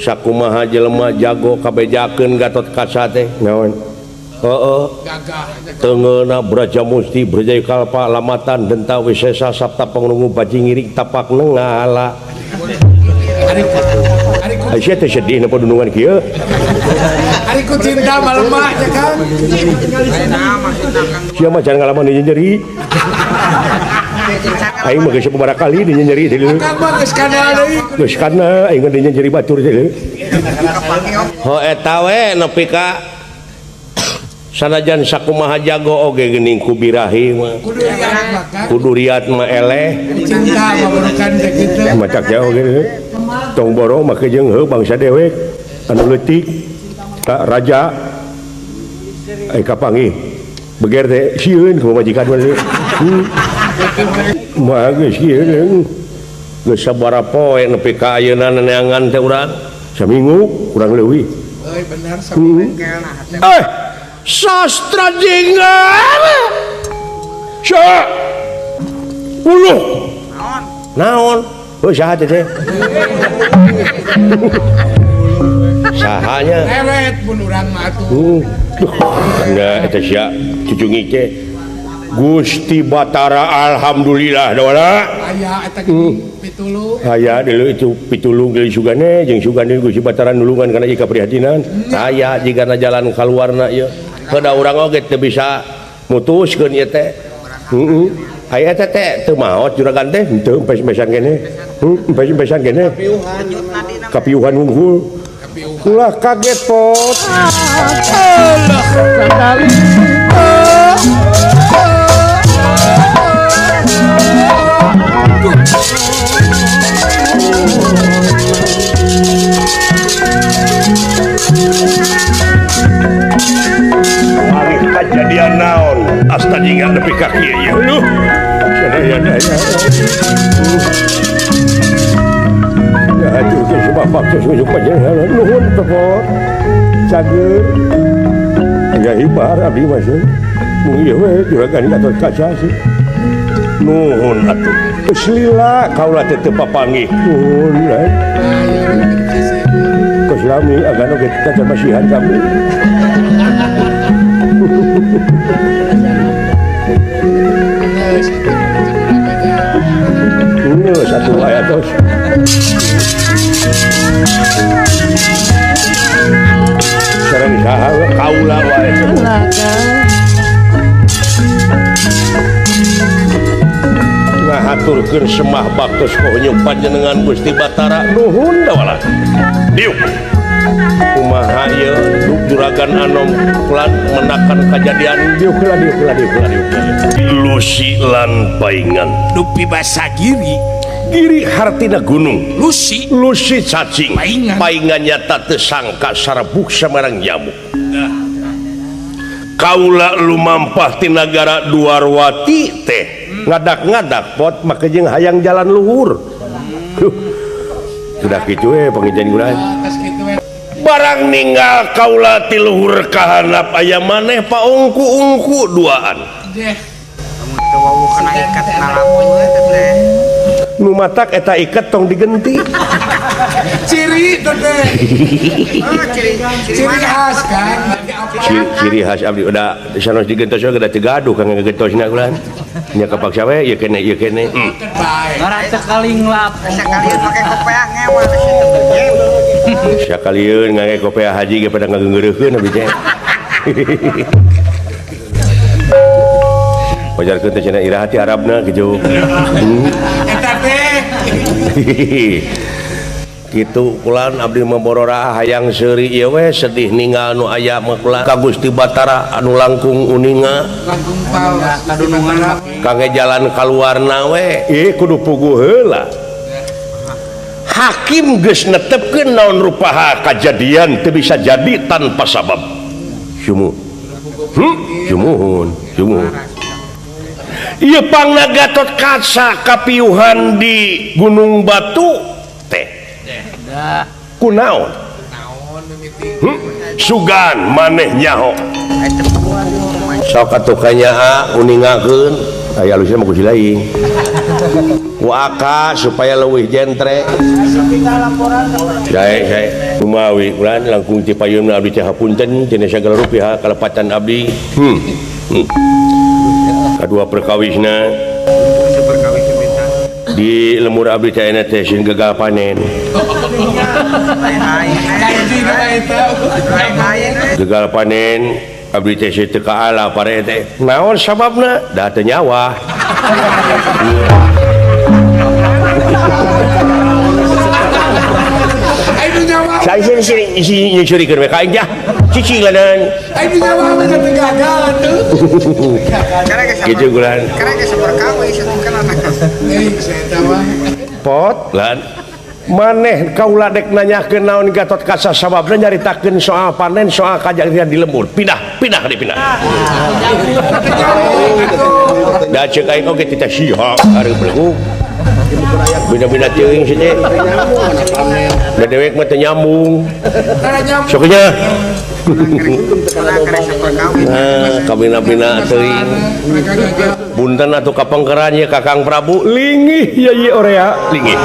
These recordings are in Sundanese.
sakumaha jelema jago kabejakeun Gatot Kaca teh naon tengeuna Braja Musti Brajai Kalpa Lamatan Denta Wisesa Sabta Pangrungu Bajing Ngiring Tapak Nenggala Aisyah teh sedih na padunungan kieu ari ku cinta malemah ya kan sia mah jangan ngalaman nyeri aing mah geus sabaraha kali nyeri teh kan mah geus kana deui geus kana aing mah nyeri batur teh ho eta we nepi ka sanajan sakumaha jago oge geuning ku birahi mah kudu riat mah eleh cinta mah bukan kitu macak jauh gitu tong borong make jeung heuh bangsa dewek anu leutik ka raja kapanggih beger teh sieun ku majikan mah mah geus sieun geus sabaraha poe nepi ka ayeuna neangan teh urang saminggu kurang leuwih euy bener saminggu sastra jenggal sa puluh naon oh saha teh sahanya lewet mun urang mah atuh nah eta sia cucungi teh Gusti Batara alhamdulillah dawana aya eta pitulu aya deuleu itu pitulung geus sugane jeung sugane Gusti Batara nulungan kana ika prihatinan aya jigana jalan kaluarna ieu kada urang oge teu bisa mutuskeun ieu teh aya teh teu maot juragan teh henteu empes-empesan kene empes-empesan kene kapiuhan unggul ulah kaget pot Allah sakali kejadian naon asta jingan nepi ka kieu ye leuh sadaya ya atuh geus bapak geus ujug panjenengan nuhun tepot cager aya hibar abdi mah mung ieu we juragan Gatot Kaca sih nuhun atuh geus lila kaula teh teu papanggih nuhun geus lami agana ge kaca masihan kami satu ayat terus sekarang saha kaula wae ngahaturkeun semah baktos kohonyong panjenengan Gusti Batara nuhun da wala diuk kumaha ieu juragan anom kulan menakan kejadian diuk Lusi lan Paingan dupi basa giri hartina gunung Lusi cacing Paingan nyata teu sangka sarebuk samarang nyamuk kaula lumampah ti nagara Duarwati teh ngadak-ngadak pot make jeung hayang jalan luhur sudah kitu pangijan urang barang ninggal kaula ti luhur kahandap aya maneh paungku-ungku duaan nu matak eta iket tong digenti ciri teh ciri khas kan ciri khas abdi udah sanos digentos we geus gaduh kang ngegentosna ulah nya kapaksa we ieu kene ngara sekali nglap sekalian make kopea ngewa sakalieun ngangge kopea haji ge pada ngageungeureun abdi teh pajarkeun teh cenah iraha ti Arabna kitu eta teh kitu kulan abdi memborora hayang seuri ieu we sedih ninggal nu aya mah kulan ka Gusti Batara anu langkung uninga langkung pal kadunungan kangge jalan kaluarna we kudu puguh heula hakim geus netepkeun naon rupaha kajadian teu bisa jadi tanpa sabab sumuh sumuhun ieu pangna Gatot Kaca kapiuhan di Gunung Batu teh kunaon sugan maneh nyaho sok atuh kanyaha uningakeun aya alusna mah ku silaing ku aka supaya leuwih jentre sae Kumawi ulan langkung ti payunna abdi teh hapunten tina sagala rupiah kalepatan abdi. Kadua perkawisna di lemur abdi teh ena teh sing gagal panen. Gagal panen abdi teh teu kaala pare teh. Naon sababna? Da teu nyawa. Saya sini nyusurikeun we ka aing cicilanan. Ayo nyawa mah teu gagal tuh. Gitu gulan. Karena geus berkawin kan anak. Saya tahu. Pot lan maneh kaula dek nanyakeun naon Gatot Kaca sababna nyaritakeun soal panen soal kajadian di lembur. Pindah dipindah. Da ceuk aing oge teh siha ari belegu. Bina-bina teuing sih teh. Da dewek mah teu nyambung. Sok nya. Nah, kabina-bina teuing. Punten atuh kapengkeran ye Kakang Prabu linggih ya ieu orea linggih.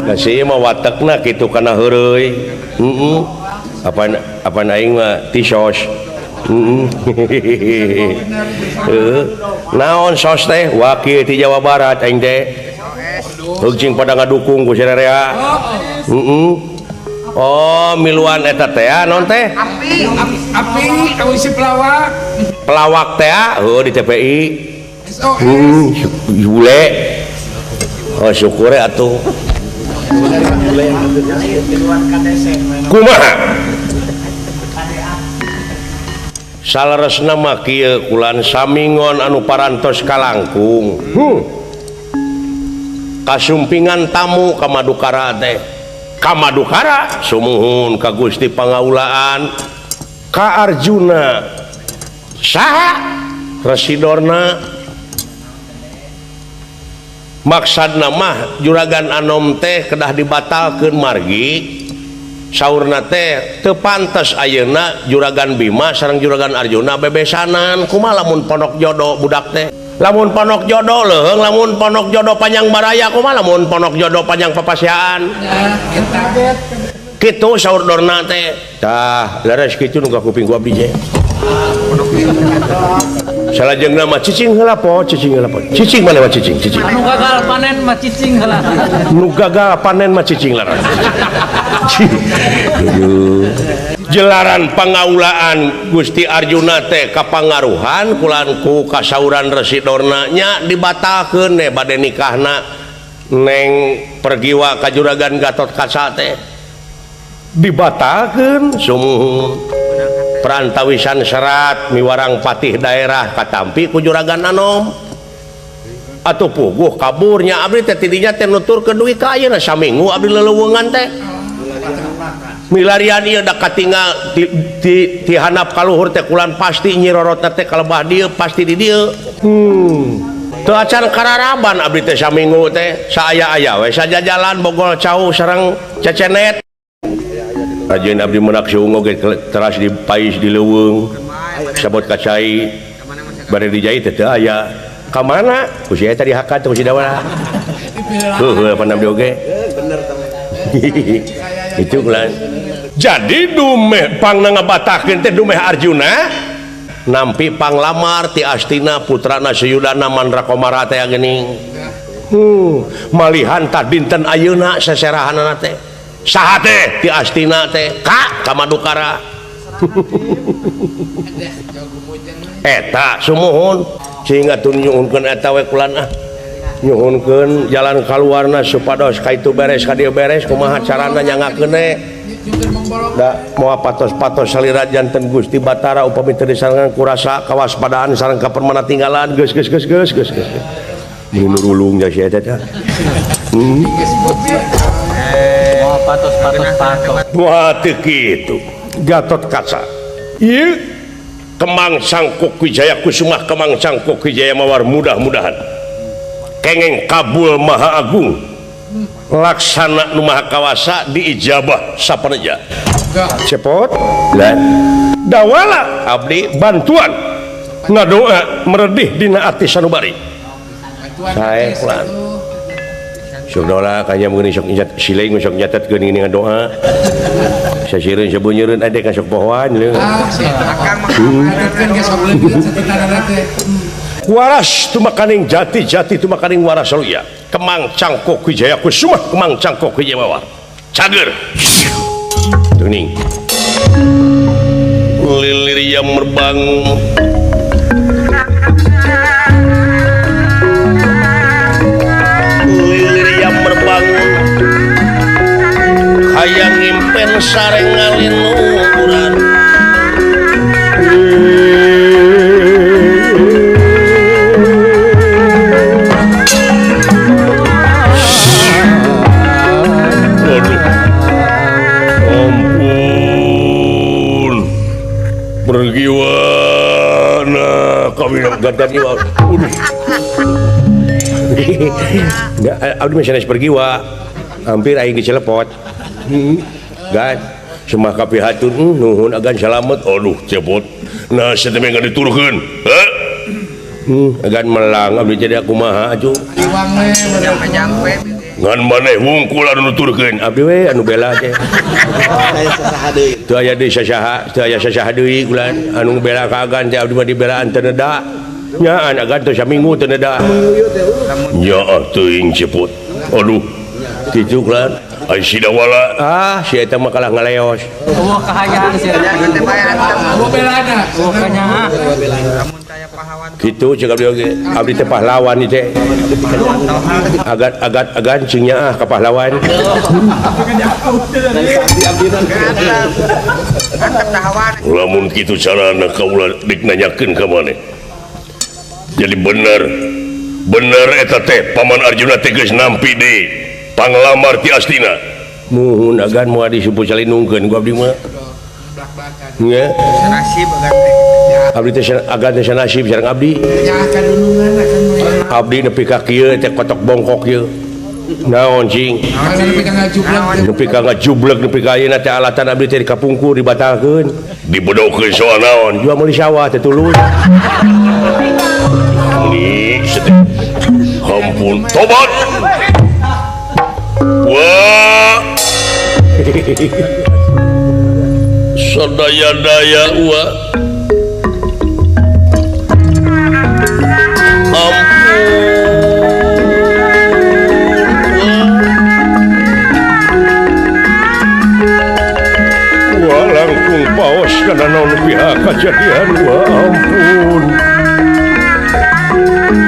Da si mah watekna kitu kana heureuy. Apa aing mah tisos. Naon sos teh wakil di Jawa Barat aing teh heujing pada ngadukung ku sarerea. Oh miluan eta teh naon teh Api si pelawak teh di TPI bule. Oh syukur atuh kumaha salaresna mah kieu kulan samingon anu parantos kalangkung kasumpingan tamu ka Madukara teh ka Madukara sumuhun ka Gusti Pangaulaan ka Arjuna saha residorna maksudna mah juragan Anom teh kedah dibatalkeun margi saurna teh teu pantes ayeuna juragan Bima sareng juragan Arjuna bebesanan kumaha lamun pondok jodoh budak teh lamun pondok jodoh leuheung lamun pondok jodoh panjang baraya kumaha lamun pondok jodoh panjang papasiaan kitu saurdorna teh tah leres kitu nu ka kuping ku abdi je salajengna mah cicing heula po cicing mana mah cicing anu gagal panen mah cicing heula nu gagal panen mah cicing laras jelaran pangaulaan Gusti Arjuna teh kapangaruhan kulanku kasauran residorna nya dibatalkeun teh bade nikahna neng pergiwa ka juragan Gatot Kaca teh dibatalkeun sumuhun perantawisan serat miwarang patih daerah katampi ku juragan Anom atuh puguh kaburnya abdi teh tidinya teh nuturkeun duit ka ayeuna saminggu abdi leleuweungan teh milarian ieu da katinggal ti handap kaluhur teh kulan pasti Nyi Rorotna teh kalebah dieu pasti di dieu teu acan kararaban abdi teh saminggu teh saaya-aya we sajajalan bogol cau sareng cecenet ajeun abdi menak siungo ge teras di pais di leuweung sabot kacai bade dijahit teh teu aya ka mana ku si eta dihakat ku si dawa heuh pandam di oge itu bulan jadi dumeh pang ngabatakeun teh dumeh Arjuna nampi panglamar ti Astina putrana Suyudana Mandrakomara teh geuning malihan tah dinten ayeuna seserahanana teh saha teh ti Astina teh ka Madukara eta sumuhun sehingga tun nyuhunkeun eta we kulan nyuhunkeun jalan kaluarna supados kaitu beres ka dieu beres kumaha carana nyangakeun da moal patos-patos salira janten Gusti Batara upami teu disarengan ku rasa kawaspadaan sareng kapermana tinggalan geus nurulung ja si eta teh patos wah teu kitu Gatot Kaca ieu Kemang Sangkuk Wijaya Kusumah Kemang Sangkuk Wijaya Mawar mudah-mudahan kengeng kabul maha agung laksana nu maha kawasa diijabah sapaneja cepot dan dawala abdi bantuan ngadoa meredih dina ati sanubari sae kulan sok doa kanya meureun sok siling sok nyatetkeun ini doa sasireun sabunyereun ade ka sok pohoan leuh Akang mah Kan ge sok leungeun sakitarana teh. waras tumakaning jati tumakaning waras saluya Kemang Cangkok Wijaya Kusuma Kemang Cangkok Wijaya Bawah cager tuning lilir yang merbang lilir yang merbang hayang ngimpen sareng ngalinuran pergiwana kami gantan iwa abdi masih pergiwa hampir aing dicelepot gan semah kapihatun nuhun agan salamet aduh cepot nah setemeng nggak diturunkan agan melang abdi jadi aku maha acu Iwang we ajang we ngan maneh wungkul anu nuturkeun abdi we anu bela teh teu aya deui sasaha deui kulan anu bela ka agan teh abdi mah dibelaan teu neda nyaan agan teh saminggu teu neda nya teuing cepot aduh kitu kulan ai sidawala si eta mah kalah ngaleos Eueuh kahayang sih. teh bayaran Abo belana. Bukannya lamun taya pahlawan kitu ceuk abdi oge abdi teh pahlawan ieu teh agat cing nya ka pahlawan antep tahawan lamun kitu carana kaula dik nanyakeun ka maneh jadi bener eta teh paman Arjuna teh geus nampi di panglamar ti Astina muhun agan moal disupu salinungkeun ku abdi mah nya nasib agan teh abdi teh agan teh sanasib sareng abdi Ya kadunungan akan we. abdi nepi ka kieu teh kotok bongkok ieu naon cing Mana pegang ngajublak. nepi ka ngajublek nepi ka ayeuna teh alatan abdi teh dikapungkur dibatalkeun dibedokeun soal naon jual meuli sawah teh tulus ini ampun tobat wah sadaya-daya wah langkung paos karena naon pihak kejadian wah ampun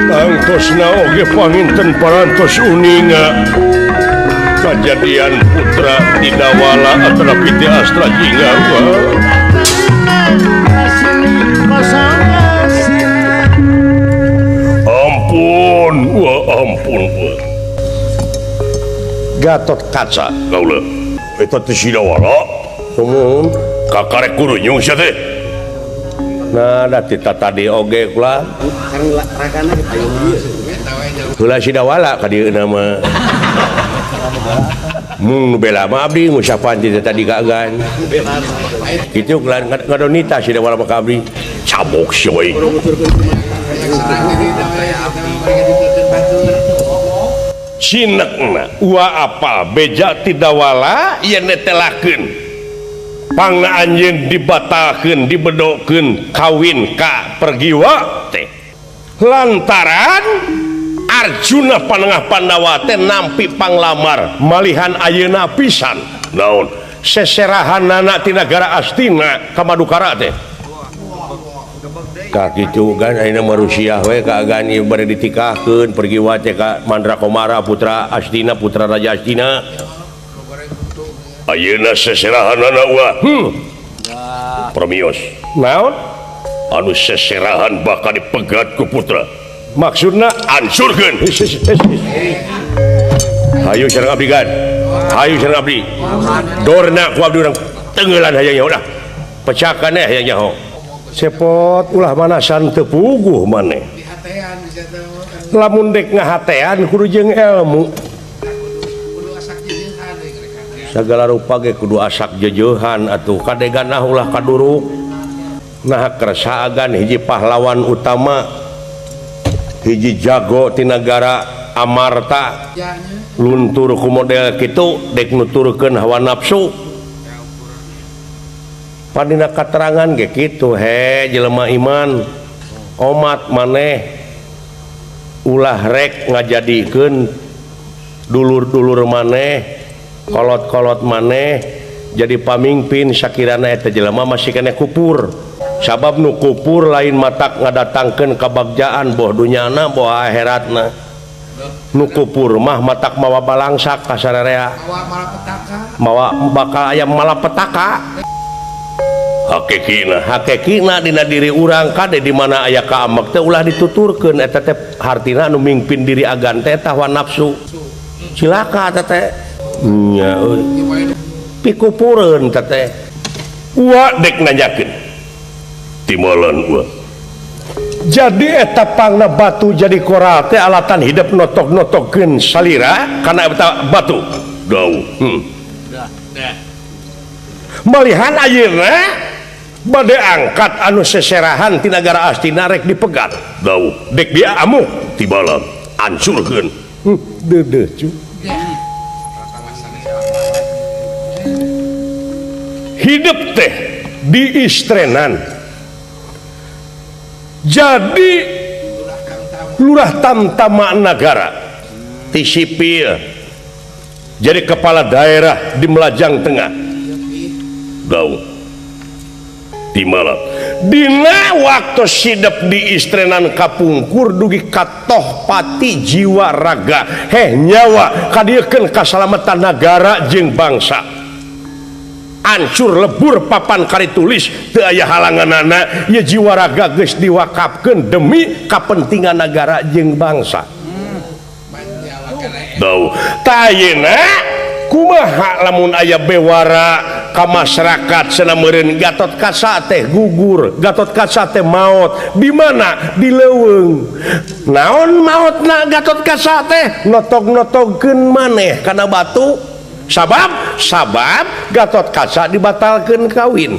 tangtosna oge panginten parantos uninga kejadian putra Tidawala Atra Piti Astra Jingga wah ampun wah Gatot Kaca kaula eta teh Sidawala umum kakarek kurunyung sia teh nah da tadi oge kula heula Sidawala ka dieu nama mung bela mah abdi ngusapan ti tadi ka agan kitu kula ngadonita Sidawala mah ka abdi cabok sioy cinekna wa apa beja Tidawala ieu netelakeun pangna anjeun dibatalkeun dibedokeun kawin ka pergiwa teh lantaran Arjuna panengah Pandawa teh nampi panglamar malihan ayeuna pisan naon seserahanana ti nagara Astina ka Madukara teh ka kitu kan ayeuna marusiah we ka agan ieu bari ditikahkeun pergiwa teh ka Mandrakomara putra Astina putra Raja Astina ayeuna seserahanana wa permios naon anu seserahan bakal dipegat ku putra maksudna ansurkeun hayu sareng abdi gan hayu sareng abdi dorna ku abdi urang tengeulan hayang nyaho dah pecakan hayang nyaho sepot ulah manasan teu puguh maneh Hatean bisa tahu. lamun dek ngahatean kudu jeung ilmu Kudu asak jejehan deui mereka. segala rupa ge kudu asak jejehan atuh kadeganah ulah kaduruk nah kersaagan hiji pahlawan utama hiji jago ti nagara amarta Janya. luntur ku model kitu dek nuturkeun hawa nafsu padina katerangan ge kitu he jelema iman omat maneh ulah rek ngajadikeun dulur-dulur maneh kolot-kolot maneh jadi pamimpin sakirana eta jelema masih kena kupur sabab nu kupur lain matak ngadatangkeun kabagjaan boh dunyana boh akhiratna nu kupur mah matak mawa balangsak ka sararea Bawa malapetaka. mawa bakal aya malapetaka hakikina dina diri urang kade di mana aya kaamek teh ulah dituturkeun eta teh hartina anu mingpin diri agan teh hawa nafsu cilaka eta teh nya euy pikupureun eta teh ua dek nanyakeun timalan ua jadi eta pangna batu jadi koral teh alatan hidup notok-notokkeun salira kana eta batu gauh malihan ayeuna bade angkat anu seserahan ti nagara astina rek dipegat gauh dek dia amuh tibalan ancurkeun deudeuh cu hidup teh diistrenan jadi lurah tamtama negara ti sipil jadi kepala daerah di Melajang Tengah gauh di malam dina waktu sidep di istrenan kapungkur dugi katoh pati jiwa raga nyawa kadiekeun kasalamatan negara jeung bangsa ancur lebur papan kari tulis teu aya halanganana ye jiwa raga geus diwakafkeun demi kapentingan negara jeung bangsa gauh tayena kumaha lamun aya bewara ka masyarakat cenah meureun Gatot Kaca teh gugur Gatot Kaca teh maot di mana di leuweung naon maotna Gatot Kaca teh notog-notogkeun maneh kana batu sabab Gatot Kaca dibatalkeun kawin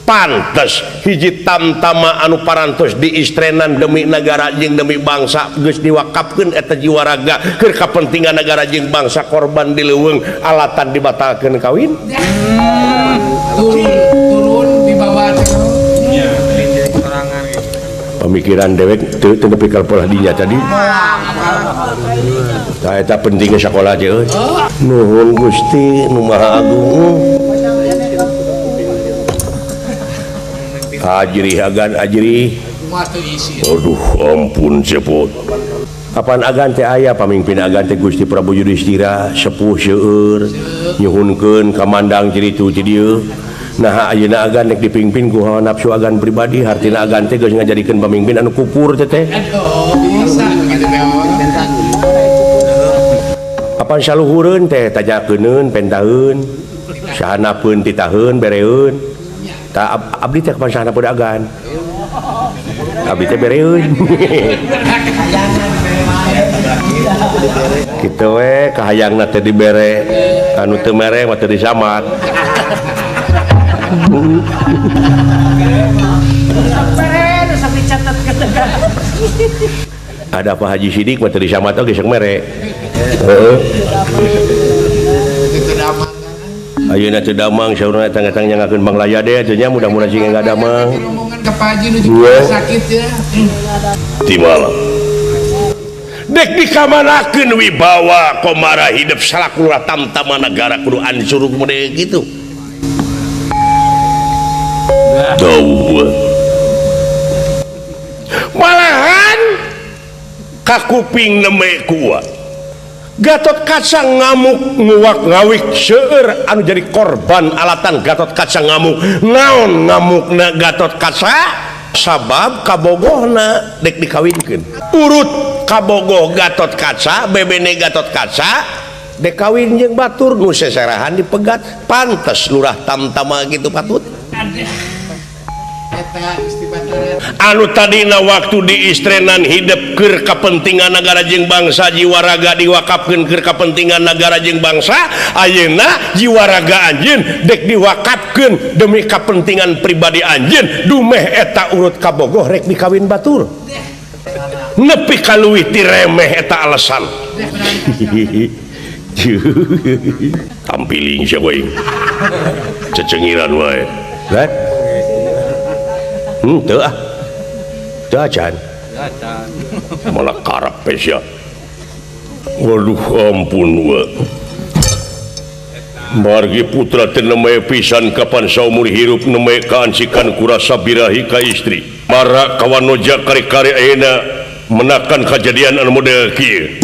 pantes hiji tamtama anu parantos diistrenan demi negara jeung demi bangsa geus diwakafkeun eta jiwa raga keur kapentingan negara jeung bangsa korban di leuweung alatan dibatalkeun kawin turun di bawah pemikiran dewek teu nepi ka pola dinya tadi tah eta pentingna sakola teh euy nuhun Gusti nu Maha Agung ajri agan ajri matu isi. aduh ampun cepot kapan agan teh aya pamimpin agan teh Gusti Prabu Yudhistira sepuh seueur nyuhunkeun kamandang ciritu ti dieu nah ayeuna agan nek dipingpin ku hawa nafsu agan pribadi hartina agan teh geus ngajadikeun pamimpin anu kupur teh Aduh, bisa gitu deh. kapan saluhureun teh tajakeun pentaheun sahanapeun titaheun bereun ta abdi teh kapan sahana pada agan abdi teh bereun kitu we kahayangna teh dibere anu teu mere mah teu disamat ada Pak Haji Sidik mah teu disamat oge sok mere heeh Itu damang. ayeuna teu damang saurna tang-tang nyangakeun Bang Layade atuh nya mudah-mudahan sing enggak damang Rombongan ke Pak Haji nuju Iya. sakit ya. di malam dek dikamanakeun wibawa komara hidup salaku tamtama negara kudu ancur model gitu dawa malahan kakuping neme kuat Gatot Kaca ngamuk nguwak ngawik seueur anu jadi korban alatan Gatot Kaca ngamuk naon ngamukna Gatot Kaca sabab kabogohna dek dikawinkeun urut kabogoh Gatot Kaca bebene Gatot Kaca dek kawin jeung batur nu seserahan dipegat pantes lurah tamtama gitu patut Eta istibataran. anu tadina waktu diistrenan hidup keur kapentingan negara jeung bangsa jiwa raga diwakafkeun keur kapentingan negara jeung bangsa ayeuna jiwa raga anjeun dek diwakafkeun demi kapentingan pribadi anjeun dumeh eta urut kabogoh rek dikawin batur nepi ka leuwih ti remeh eta alasan tampiling sia we cecengiran wae kan teu ah teu acan malah karep sia waduh ampun wa margi putra teu nembe pisan kapan saumur hirup nembe kaansikan kurasa birahi ka istri mara kawanoja kari-kari ayeuna menakan kejadian anu model kieu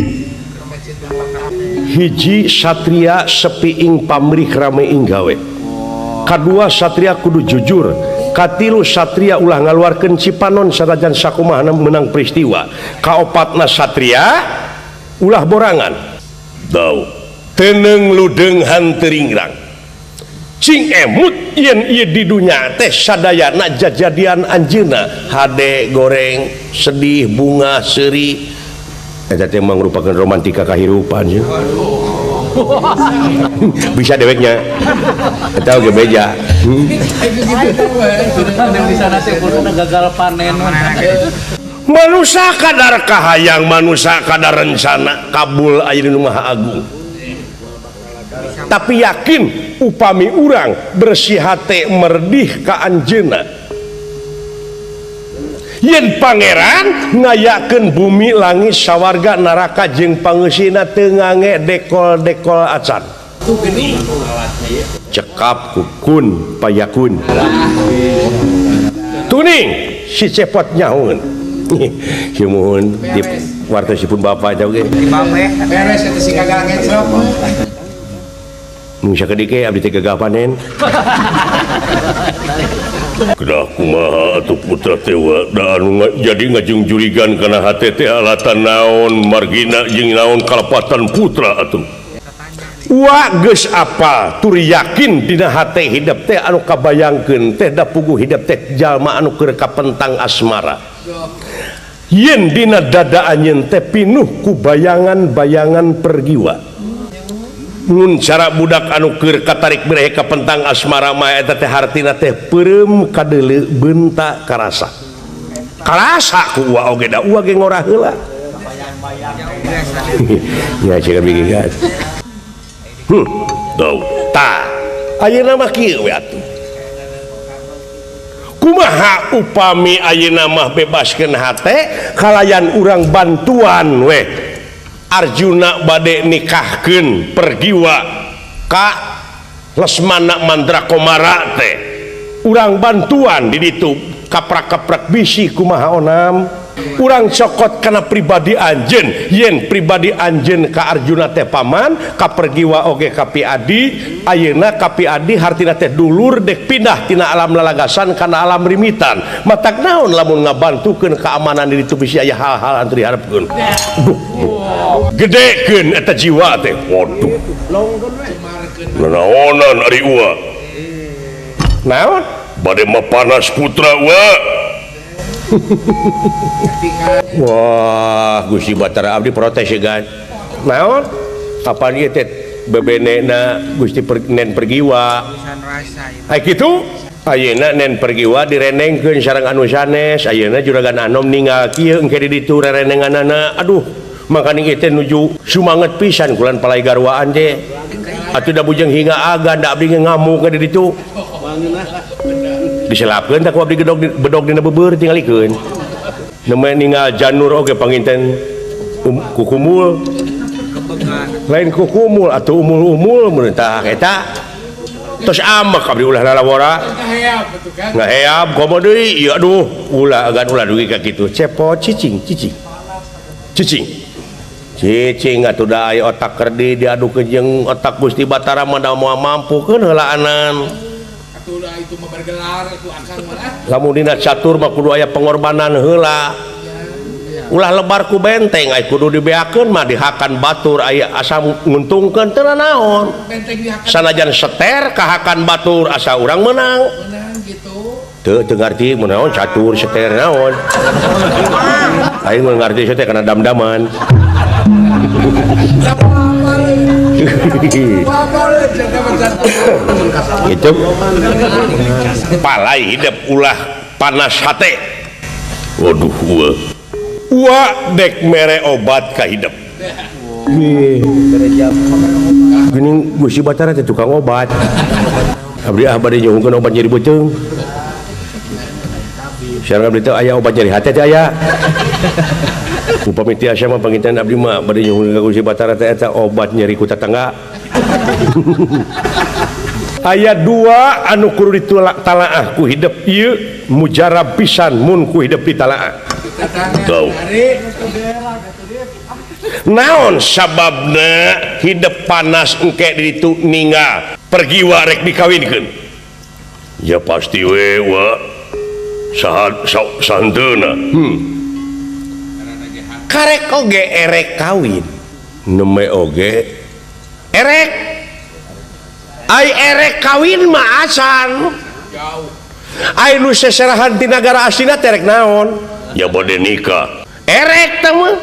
hiji satria sepi ing pamrih rame ing gawe kadua satria kudu jujur katilu satria ulah ngaluarkeun cipanon sanajan sakumaha menang peristiwa kaopatna satria ulah borangan dau teneng ludeng hanteringrang cing emut yen ieu di dunya teh sadayana jajadian anjeunna hade goreng sedih bunga seuri eta teh merupakan romantika kahirupan ya. Bisa deweknya eta oge beja Di sana teh purna gagal panen. manusia kadar kahayang manusia kadar rencana kabul aya nu maha agung tapi yakin upami urang bersih hati merdih ka anjeunna yen pangeran ngayakeun bumi langit sawarga neraka jeung pangeusina teu ngange dekol-dekol acan cekap kukun payakun tuning si cepot nyahoun himuhun di wartosipun bapak jauh ge beres eta si gagal ngecrok mun sakedike abdi teh gagah panen kedah kumaha atuh putra tewa da anu jadi ngajung jurigan kana hate teh alatan naon margina jeung naon kalepatan putra atuh wa geus apa tur yakin dina hate hidup teh anu kabayangkeun teh da puguh hidup teh jalma anu keur kapentang asmara yen dina dada anjeun teh pinuh ku bayangan-bayangan pergiwa mun cara budak anu keur katarik berehe ka pentang asmara mah eta teh hartina teh peureum kadeuleu beunta karasa ku ua oge da ua ge ngorah heula ya ceuk bigingan dau ta ayeuna mah kieu we atuh kumaha upami ayeuna mah bebaskeun hate kalayan urang bantuan we Arjuna bade nikahkeun pergiwa ka Lesmana Mandrakomara teh urang bantuan di ditu kaprak-kaprak bisi kumaha onam urang cokot kana pribadi anjeun yen pribadi anjeun ka Arjuna teh paman ka pergiwa oge ka Piadi ayeuna ka Piadi hartina teh dulur dek pindah tina alam lalagasan kana alam rimitan matak naon lamun ngabantukeun keamanan di ditu bisi aya hal-hal anu diharepkeun gedekeun eta jiwa teh waduh naonan ari ua naon bade mapanas putra wa wah Gusti Batara abdi protes ya naon kapan ieu teh bebenena Gusti nen pergiwa ai kitu ayeuna nen pergiwa direnengkeun sareng anu sanes ayeuna juragan Anom ninggal kieu engke di ditu rerenenganana aduh makanya kita nuju sumanget pisan kulan palai garwaan teh atuh da bujeng hingga aga da abdi ngamuk ka di ditu diselapkeun tak abdi bedog dina beubeur tingalikeun nembe ninggal janur oge panginten kukumul lain kukumul atuh umul-umul mun tah eta tos amak abdi ulah lalawara ngaheab komo deui ieu aduh ulah agan ulah dugi ka kitu cepot cicing atuh da aya otak kerdi diadukeun jeung otak Gusti Batara mah da moal mampukeun heulaanan atuh da itu mah bergelar itu akang mah lamun dina catur mah kudu aya pengorbanan heula ulah lebar ku benteng ai kudu dibeakeun mah dihakan batur aya asa nguntungkeun teu naon benteng dihakan sanajan seter kahakan batur asa urang menang gitu teu ngarti mun naon catur seter naon aing mah ngarti teh kana damdaman itu palai hidup ulah panas hate waduh dek mere obat ka hidup. Geuning Gusti Batara teh tukang obat. Abdi bade nyohongkeun obat nyeri beuteung. Sareng abdi teh aya obat nyeri hate teh aya. Upami tiasa mah panginten abdi mah bade nyohongkeun ka Gusti Batara teh eta obat nyeri ku tetangga. Aya 2 anu kudu ditalaah ku hidup ieu mujarab pisan mun ku hidup ditalaah. Tuh. Naon sababna hidup panas engke ditu ninggal pergi warek dikawinkeun? Ya pasti we wa santuna. Karek oge erek kawin. Neme oge erek. Ai erek kawin mah asan. Ai nu seserahan ti nagara aslina terek naon? Ya bade nikah. Erek teh mah.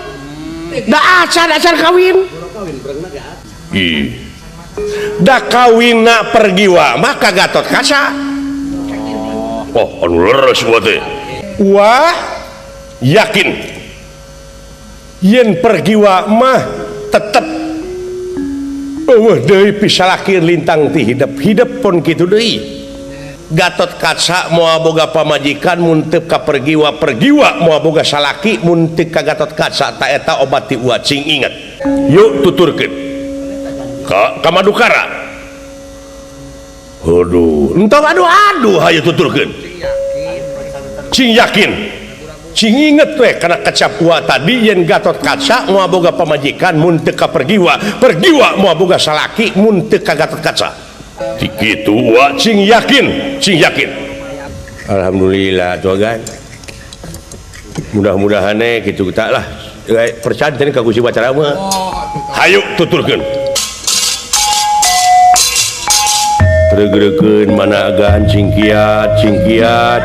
Da acan kawin. Da kawinna pergiwa maka Gatot Kaca. Oh, anu leres teh. Wah yakin yen pergiwa mah tetep eueuh deui pisalaki lintang ti hidup pun kitu deui. Gatot Kaca moal boga pamajikan mun teu ka pergiwa moal boga salaki mun teu ka Gatot Kaca ta eta obat ti uat cing inget. Yuk tuturkeun ka Madukara. Aduh, entong aduh hayu tuturkeun. Cing yakin cing inget we kana kecap uat tadi yen Gatot Kaca moal boga pamajikan mun teu ka pergiwa moal boga salaki mun teu ka Gatot Kaca. Dikitu wa cing yakin. Alhamdulillah tuh kan. Mudah-mudahan kitu kita lah percaya ka Gusti Batara mah. Hayu tuturkeun. Regrekeun mana agan cingkiat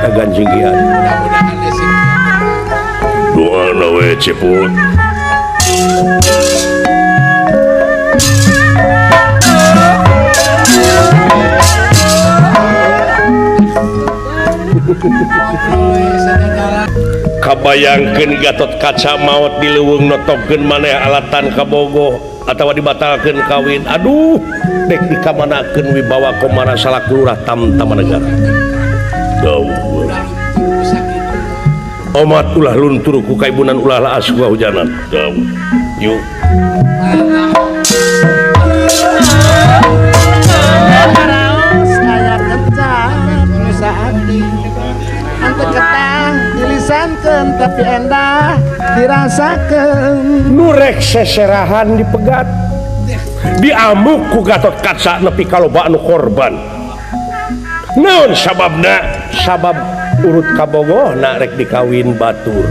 agan cingkiat. Mudah-mudahan desing. Doa nawe cepot. Kabayangkeun Gatot Kaca maot di leuweung notogkeun maneh alatan kabogoh atawa dibatalkeun kawin. Aduh, dek dikamanakeun wibawa komana salaku lurah Tamtanegara. Gawuh. Omat ulah luntur ku kaibunan ulah laas ku hujanan. Gawuh. Yuk. Dilisankeun tapi endah dirasakeun. Nurek seserahan dipegat diamuk ku Gatot Kaca nepi kaloba anu korban. Naon sababna? Sabab urut kabogohna rek dikawin batur.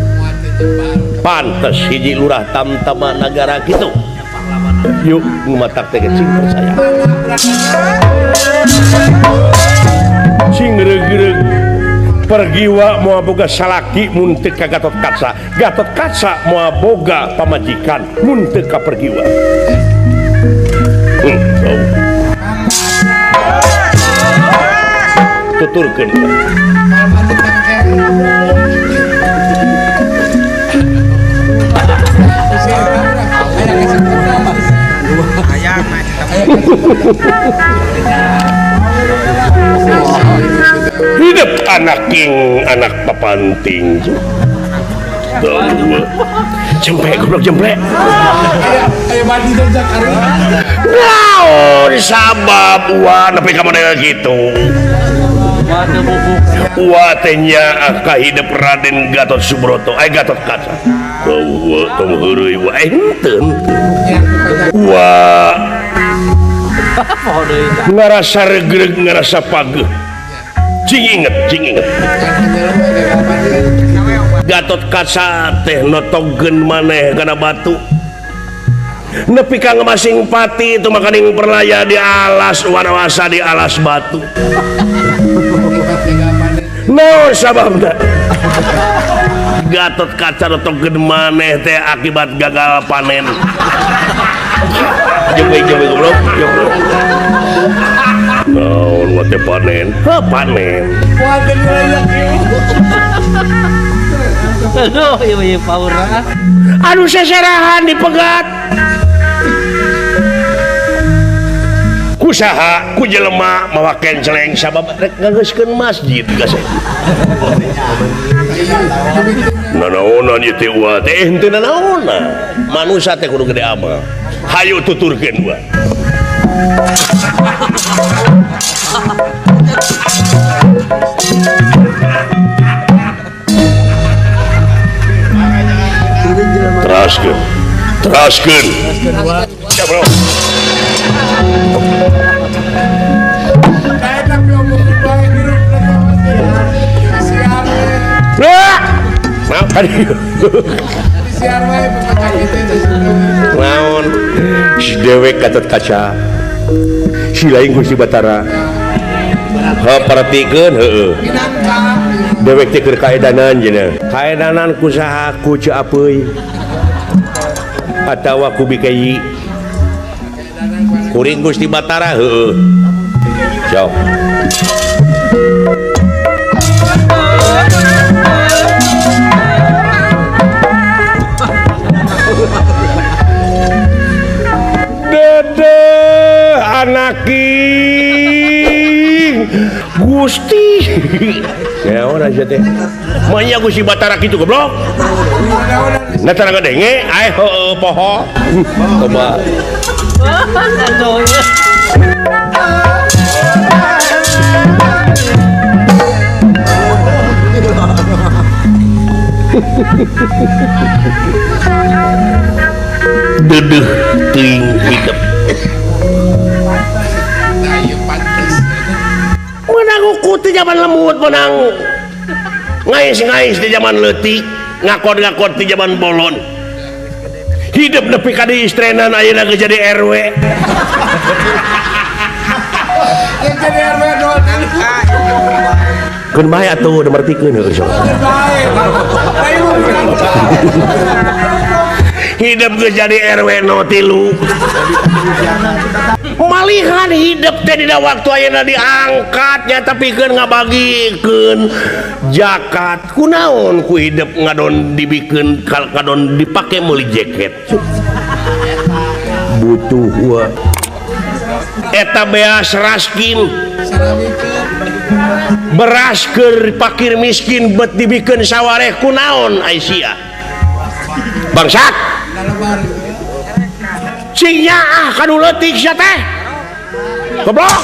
Pantes hiji lurah Tamtanegara kitu. Yuk ngumatak teh cing percaya. Cing reug-reug pergiwa moal boga salaki mun teu ka Gatot Kaca. Gatot Kaca moal boga pamajikan mun teu ka pergiwa. Tuturkeun. Hayang mah Hidup anak king anak papanting. Jemplek goblok jemplek. Ayo mandi dong Jakari. Naon sabab wa nepi ka model kitu. Wa teh nya ka hidup Raden Gatot Subroto Gatot Kaca. Wa tong heureuy wa henteu. Wa ngarasa regreg ngarasa pageuh. Cing inget. Gatot Kaca teh notogkeun maneh kana batu. Nepi ka ngamasing pati itu makaning perlaya di alas wanawasa di alas batu. Naon sababna? Gatot Kaca notogkeun maneh teh akibat gagal panen. Jeung goblok. Naon wa teh panen? Panen. Aduh, iya paura. anu seserahan dipegat kusaha ku jelema mawa kenceleng sabab rek ngageuskeun masjid gasek nanaonan ieu teh wa teh henteu nanaonan manusia teh kudu gede amal hayu tuturkeun wa teraskeun ya bro Kayak tapi omong bae hirup siar we. nah tadi Siar we pepecah kitu naon si dewek katot kaca si lain Gusti Batara perhatikeun heueuh Minangka dewek teh keur kaedanan cenah kaedanan kusaha ku ceu apeuy atawa ku bikei kuring Gusti Batara heueuh sok dede anaking Gusti naon aja teh manya Gusti Batara kitu goblok natara ngadenge ae heueuh poho coba Aduh, ya. dedeh teuing hidup nah ieu pantes menang uku di zaman lemut menang ngais-ngais di zaman leutik ngakod-ngakod di zaman bolon hidup nepi ka di istrenan ayeuna geus jadi RW yang jadi RW doang keun bae atuh demertikeun heuh sok bae bae hidup geus jadi RW no 3 malihan hidup teh dina waktu ayeuna diangkat nya tapi keun ngabagikeun zakat kunaon ku hidup ngadon dibikeun kadon dipake meuli jaket butuh wa eta beas raskin beras keur fakir miskin bet dibikeun sawareh kunaon Aisyah bangsat cing nyaah kanu leutik sia teh goblok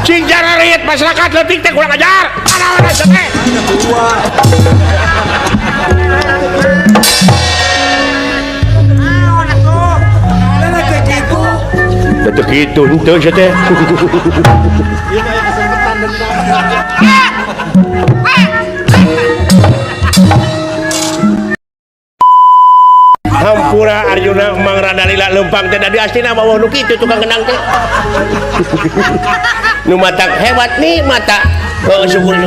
cing jarariet masyarakat leutik teh kurang ajar naon sia teh teu kitu henteu sia teh Hampura Arjuna Mang Radalila lempang teh di astina bawah nu kitu tukang genang teh nu mata hebat nih mata syukur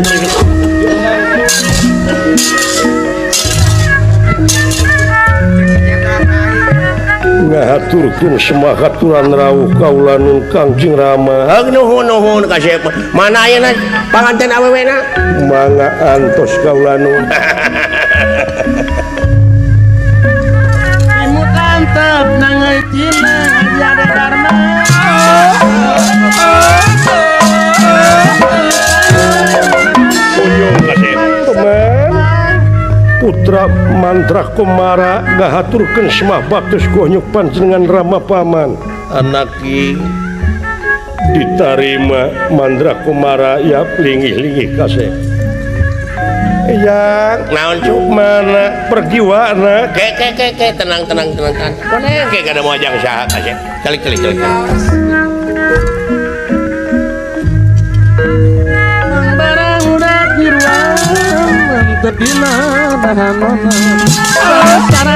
ngahaturkeun semahaturan rawuh kaula nun Kangjeng Rama nuhun kasih mana ayeuna panganten awewena mangga antos kaula nun Mantap nangai cina jadi dharma kunjung kasih teman putra mantra kumara ngahaturkeun semah baktus kunyuk panjenengan Rama paman anaki ditarima mandra kumara ya linggih-linggih kasih ya naon cuk mana pergi wana ke tenang koneng ke kada mau ajang saha kasih kali barang udah di ruang terdina bahanona cara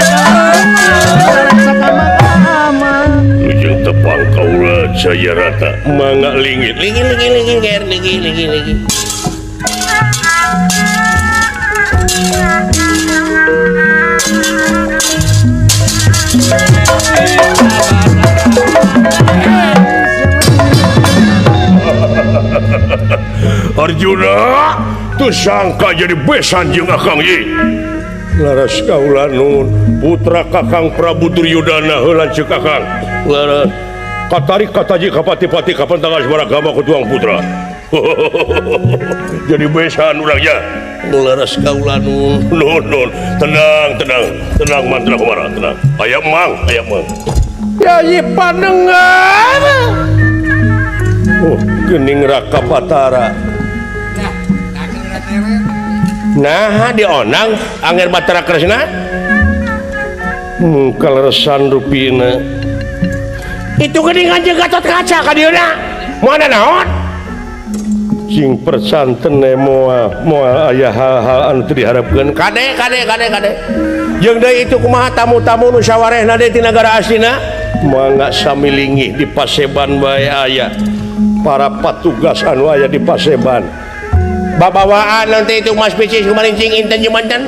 sakama ujung tepang kaula jaya rata mangga linggih Arjuna tuh sangka jadi besan jeung Akang Yi laras kaula nun putra Kakang Prabu Duryodana heula ceuk Kakang laras katarik kataji kapati-pati kapan tanggal sebaragama ku tuang putra jadi besan urangnya laras kaula nun tenang mantra kumara tenang aya mang Yayi pandengar gening Raka Batara nah dionang Angger Batara Kresna kaleresan rupina itu geningan jeung Gatot Kaca ka dieuna moal naon sing persanten moal aya hal-hal anu teu diharapkeun kade jeung deui itu kumaha tamu-tamu nu sawarehna deui ti nagara aslina moal nggak samilingih di Paseban bae aya para patugas anu aya di Paseban babawaan nanti itu Mas Picis kumarincing inten jumanten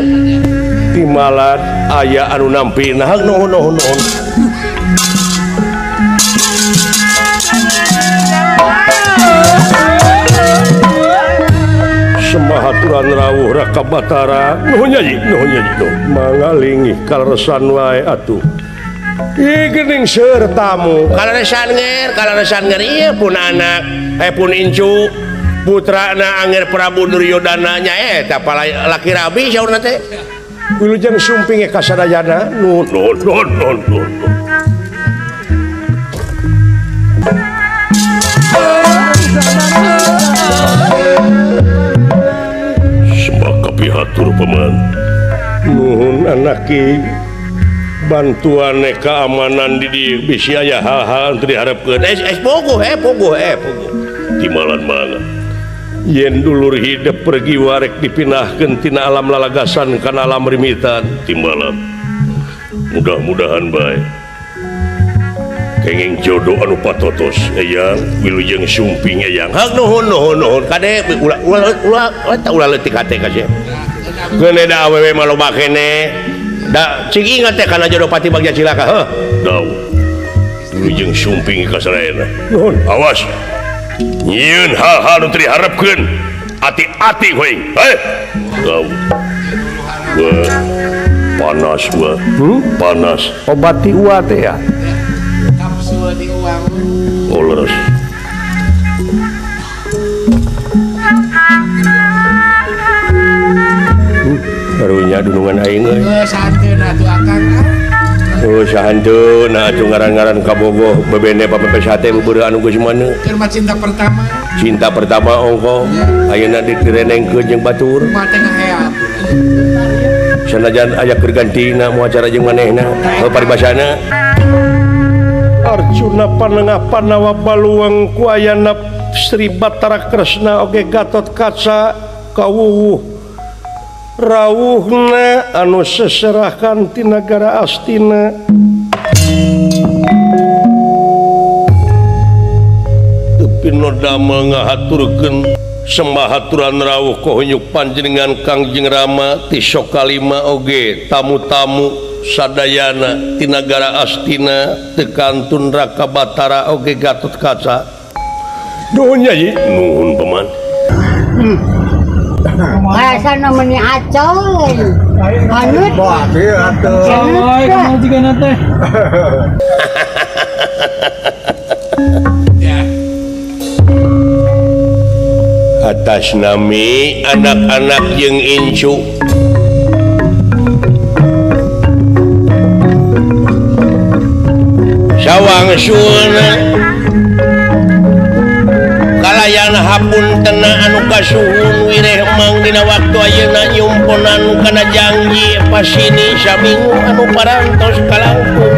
timalan aya anu nampi nah nuhun semahaturan rawuh Raka Batara nuhun nyaji mangalingih kaleresan wae atuh gening seur tamu kaleresan nger ieu pun anak pun incu putrana Angger Prabu Duryodana nya eta laki rabi saurna teh wilujeng sumping ka sadayana nun sebab pihatur paman nuhun anaki bantuan keamanan di dieu bisi aya hal-hal teu diharapkeun pogo timalan mangga yen dulur hidup pergi warek dipindahkeun tina alam lalagasan kana alam rimitan timalan mudah-mudahan bae kenging jodoh anu patotos eyang wilujeng sumping eyang hak nuhun kade ulah leutik hate ka sia keune da awewe maloba kene da cing ingat teh kana jodoh pati bagja cilaka heuh daw wilujeng sumping ka sarayana nuhun awas nyieun hal-hal nu teu diharapkeun ati-ati we daw panas obati uwa teh ya kapsul di uang leres karunya dunungan aing euy santeun atuh Akang sahanteun atuh ngaran-ngaran kabogoh bebene papepe sate beubeureuh anu geus maneh keur mah cinta pertama ongko ayeuna direnengkeun jeung batur mah teh ngaheap sanajan aya keur gantina moal acara jeung manehna paribasana Arjuna panengapan nawa baluang ku ayana Sri Batara Kresna oge Gatot Kaca kawuwuh rawuhna anu seserahkan ti nagara Astina tepino damel ngahaturkeun sembahaturan rawuh kohonyuk panjenengan Kangjeng Rama ti Sokalima oge tamu-tamu sadayana ti nagara Astina tekantun Raka Batara oge Gatot Kaca nuhun nyayi nuhun paman Masa namanya acoy kanut Ay, kamu juga nate. atas nami anak-anak jeung incu sawang suuna kalayan hapuntenna anu kasuhun wireh mang dina waktu ayeuna nyumponan kana janji pasini saminggu anu parantos kalangkung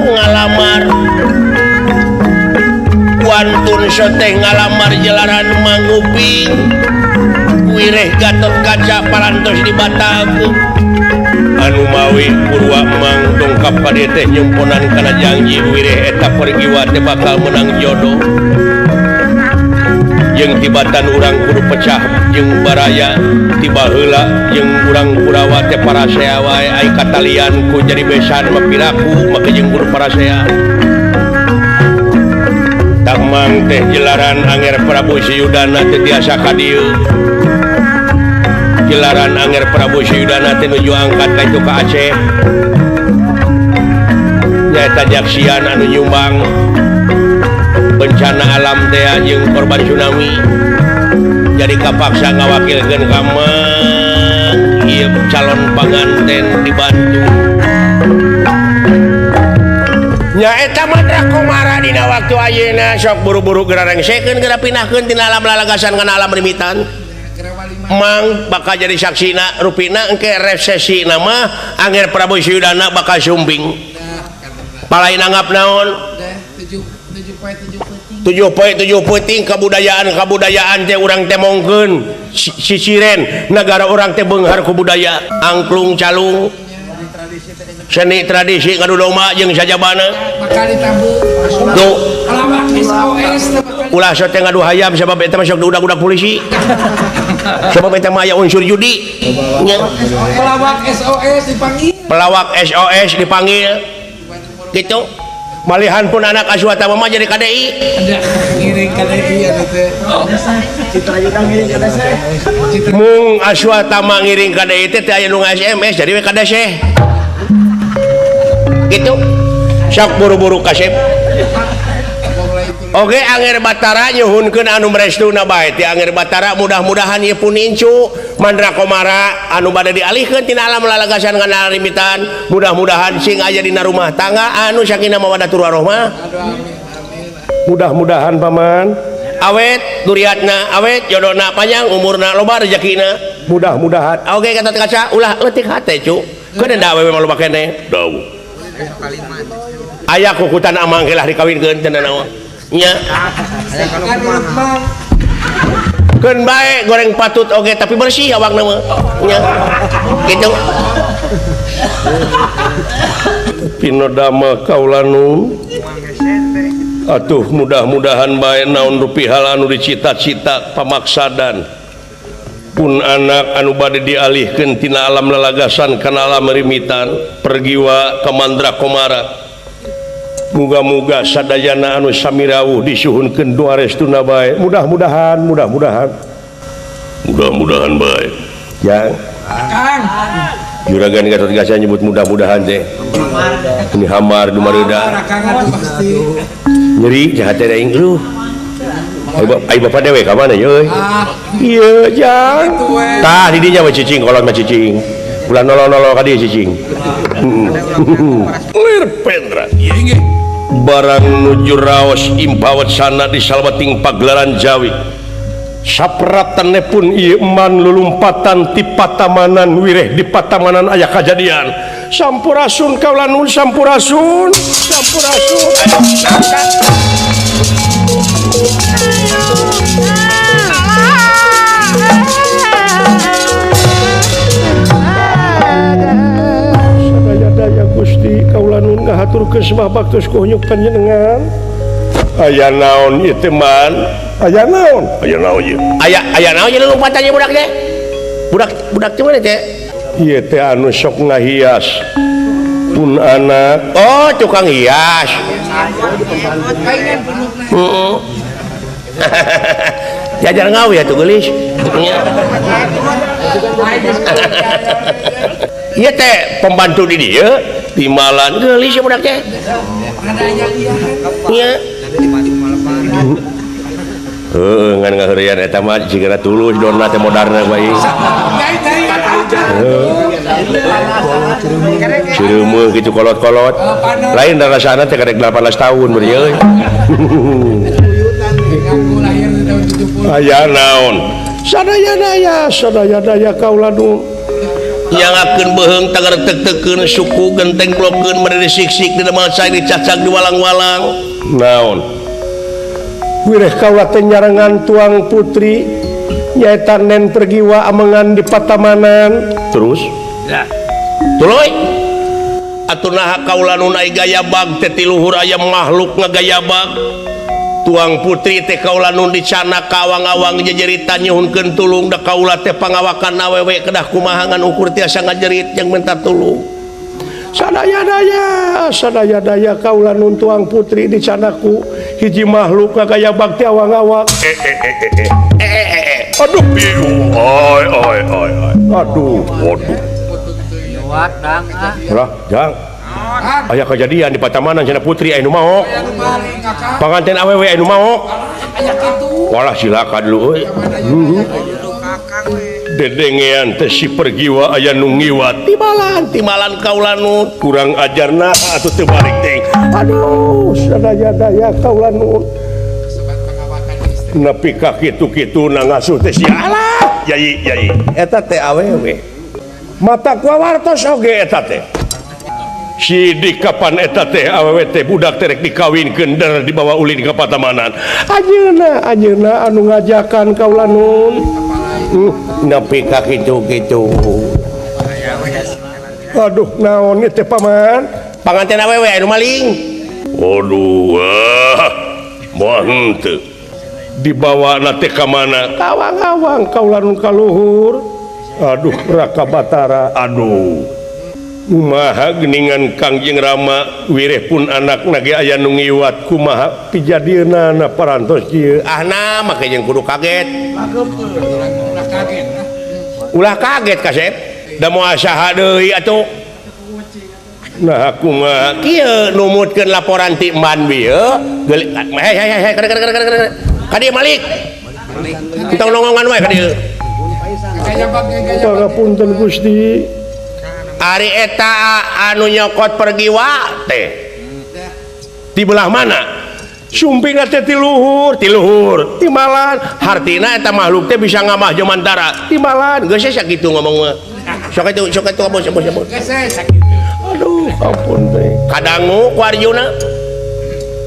ngalamar wantun soteh ngalamar jelaran manguping wireh Gatot Kaca parantos dibatakeun anu mawi purwa mang dongkap ka dieu teh nyumponan kana janji wireh eta pergiwa teh bakal menang jodoh jeung tibatan urang kudu pecah jeung baraya tiba heula jeung urang Kurawa teh parasea wae ai katalian ku jadi besan mapiraku make jeung kudu parasea tamang teh jelaran Anger Prabu Siyudana teh tiasa ka dieu jelaran Anger Prabu Siyudana teh nuju angkat ka itu ka Aceh nyaeta Jaksian anu nyumbang bencana alam teh jeung korban tsunami jadi kapaksa ngawakilkeun ka ieu calon panganten dibantu nyaeta Mandra Komara dina waktu ayeuna sok buru-buru gerarengsekeun geura pindahkeun tina alam lalagasan kana alam rimitan mang bakal jadi saksina rupina engke resesi nama Anger Prabu Siyudana bakal sumbing palain anggap naon 7 penting kebudayaan teh urang teh mongkeun sisiren negara orang teh beunghar ku budaya angklung calung seni tradisi ngadu domba jeung sajabana bakal ditabung tuh pelawak SOS ulah sok teh ngadu hayam sabab eta masuk udak-udak polisi sabab eta mah aya unsur judi pelawak SOS dipanggil gitu malihan pun anak Aswata mama jadi KDI ada ngiring KDI ada teh Citra juga ngiring KDI mung Aswata mah ngiring KDI teh aya nu SMS jadi we KDC gitu sok buru-buru kasep Oke Anger Batara nyuhunkeun anu merestuna bae ti Anger Batara mudah-mudahan ieu pun incu Mandra Komara anu bade dialihkeun tina alam lalagasan kana rimitan mudah-mudahan sing aya dina rumah tangga anu sakinah mawaddatur warahmah mudah-mudahan paman awet duriatna awet jodona panjang umurna loba rezekina mudah-mudahan oke kata kaca ulah leutik hate cu keun da awewe mah loba keneh daw aya kukutan amang gelah dikawinkeun cenah naon nya keun bae goreng patut oge tapi bersih awakna mah nya kitu pinodama kaulanun atuh mudah-mudahan bae naon rupihal anu dicita-cita pamaksadan pun anak anu bade dialihkeun tina alam lalagasan kana alam rimitan pergiwa ka Mandra Komara muga-muga sadayana anu samirawuh disuhunkeun doa restuna bae mudah-mudahan bae ya Kang juragan Gatot Kaca nyebut mudah-mudahan teh ini hamar dumareuda pasti nyeri jahat teh aing lu ai bapak dewe ka mana euy ieu jang tah di dinya mah cicing kolot mah cicing ulah nolol-nolol ka dieu cicing lir pendra ieu ge barang nuju raos impawat sana di salbating pagelaran Jawi sapratane pun ieu man lulumpatan ti patamanan wireh di patamanan aya kajadian sampurasun kaulanun sampurasun sadaya Gusti kaulanun ngahaturkeun sembah baktos kunyuk panjenengan aya naon ieu teh man aya naon ieu aya naon ieu lompatannya budak teh budak teh mana teh ieu teh anu sok ngahias pun anak oh tukang hias jajar ngawi ya tuh gelis iya teh pembantu di dia timalan gelis ya budak teh iya ngan ngaheurean eta mah sigana tulus donna teh moderna bae Cireumeuh gitu kolot-kolot lain rasana teh kadek 18 tahun beureun euy aya naon sadaya kaulanun nyangakeun beuheung tagartek-tekeun suku genteng blokeun mere disik-sik dina masa dicacak diwalang-walang naon wireh kaula teh nyarengan tuang putri nyaeta nen pergiwa amengan di patamanan terus ya tuluy atuh naha kaulanun ai gayabag teh ti luhur aya makhluk ngagayabag tuang putri teh kaula nun dicana kawang-awang jejerita nyuhunkeun tulung da kaula teh pangawakan awewe kedah kumaha ngan ukur tiasa ngajerit yang minta tulung sadaya kaula nun tuang putri dicanaku hiji makhluk kagaya bakti awang-awang aduh aduh Wah, dang ah. lah jang aya kejadian di Patamanan cenah putri anu maok panganten awewe anu maok walah silakan dulu euy dedengean teh si pergiwa aya nu ngiwat timalan kaula nu kurang ajarna atuh teu balik teh aduh sadaya kaula nu nepi ka kitu-kitu ngasuh teh sialah yai eta teh awewe mata kuawartos oge eta teh si kapan eta teh awewe teh budak terek dikawinkeun der dibawa ulin ka Patamanan anjeunna anu ngajakan kaula nun nepi ka kitu-kitu aduh naon ieu teh paman panganten awewe anu maling aduh moal henteu dibawa na teh ka mana kawang-awang kaula nun kaluhur aduh Raka Batara aduh kumaha geningan Kangjeng Rama wireh pun anak nage aya nu ngiwat kumaha pijadieuna na parantos ieu ahna make jeung kudu kaget ulah kaget kasep da moal saha deui atuh nah kumaha kieu numutkeun laporan ti man bieu hei kadieu Malik kita nongongan wae kadieu pangapunten Gusti ari eta anu nyokot pergiwa teh di belah mana sumpingna teh ti luhur timalan hartina eta makhluk teh bisa ngamah jomantara timalan geus sakitu ngomong mah sok itu bos aduh ampun teh kadangu ku Arjuna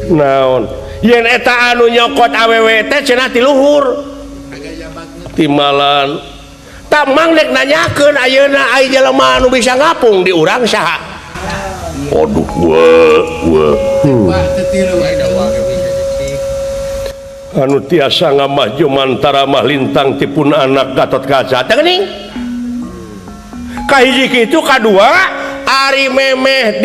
naon yen eta anu nyokot awewe teh cenah ti luhur timalan tamang dek nanyakeun ayeuna aya jelema anu bisa ngapung di urang saha aduh anu tiasa ngamah jomantara mah lintang tipun anak Gatot Kaca teh geuning kahiji kitu kadua ari memeh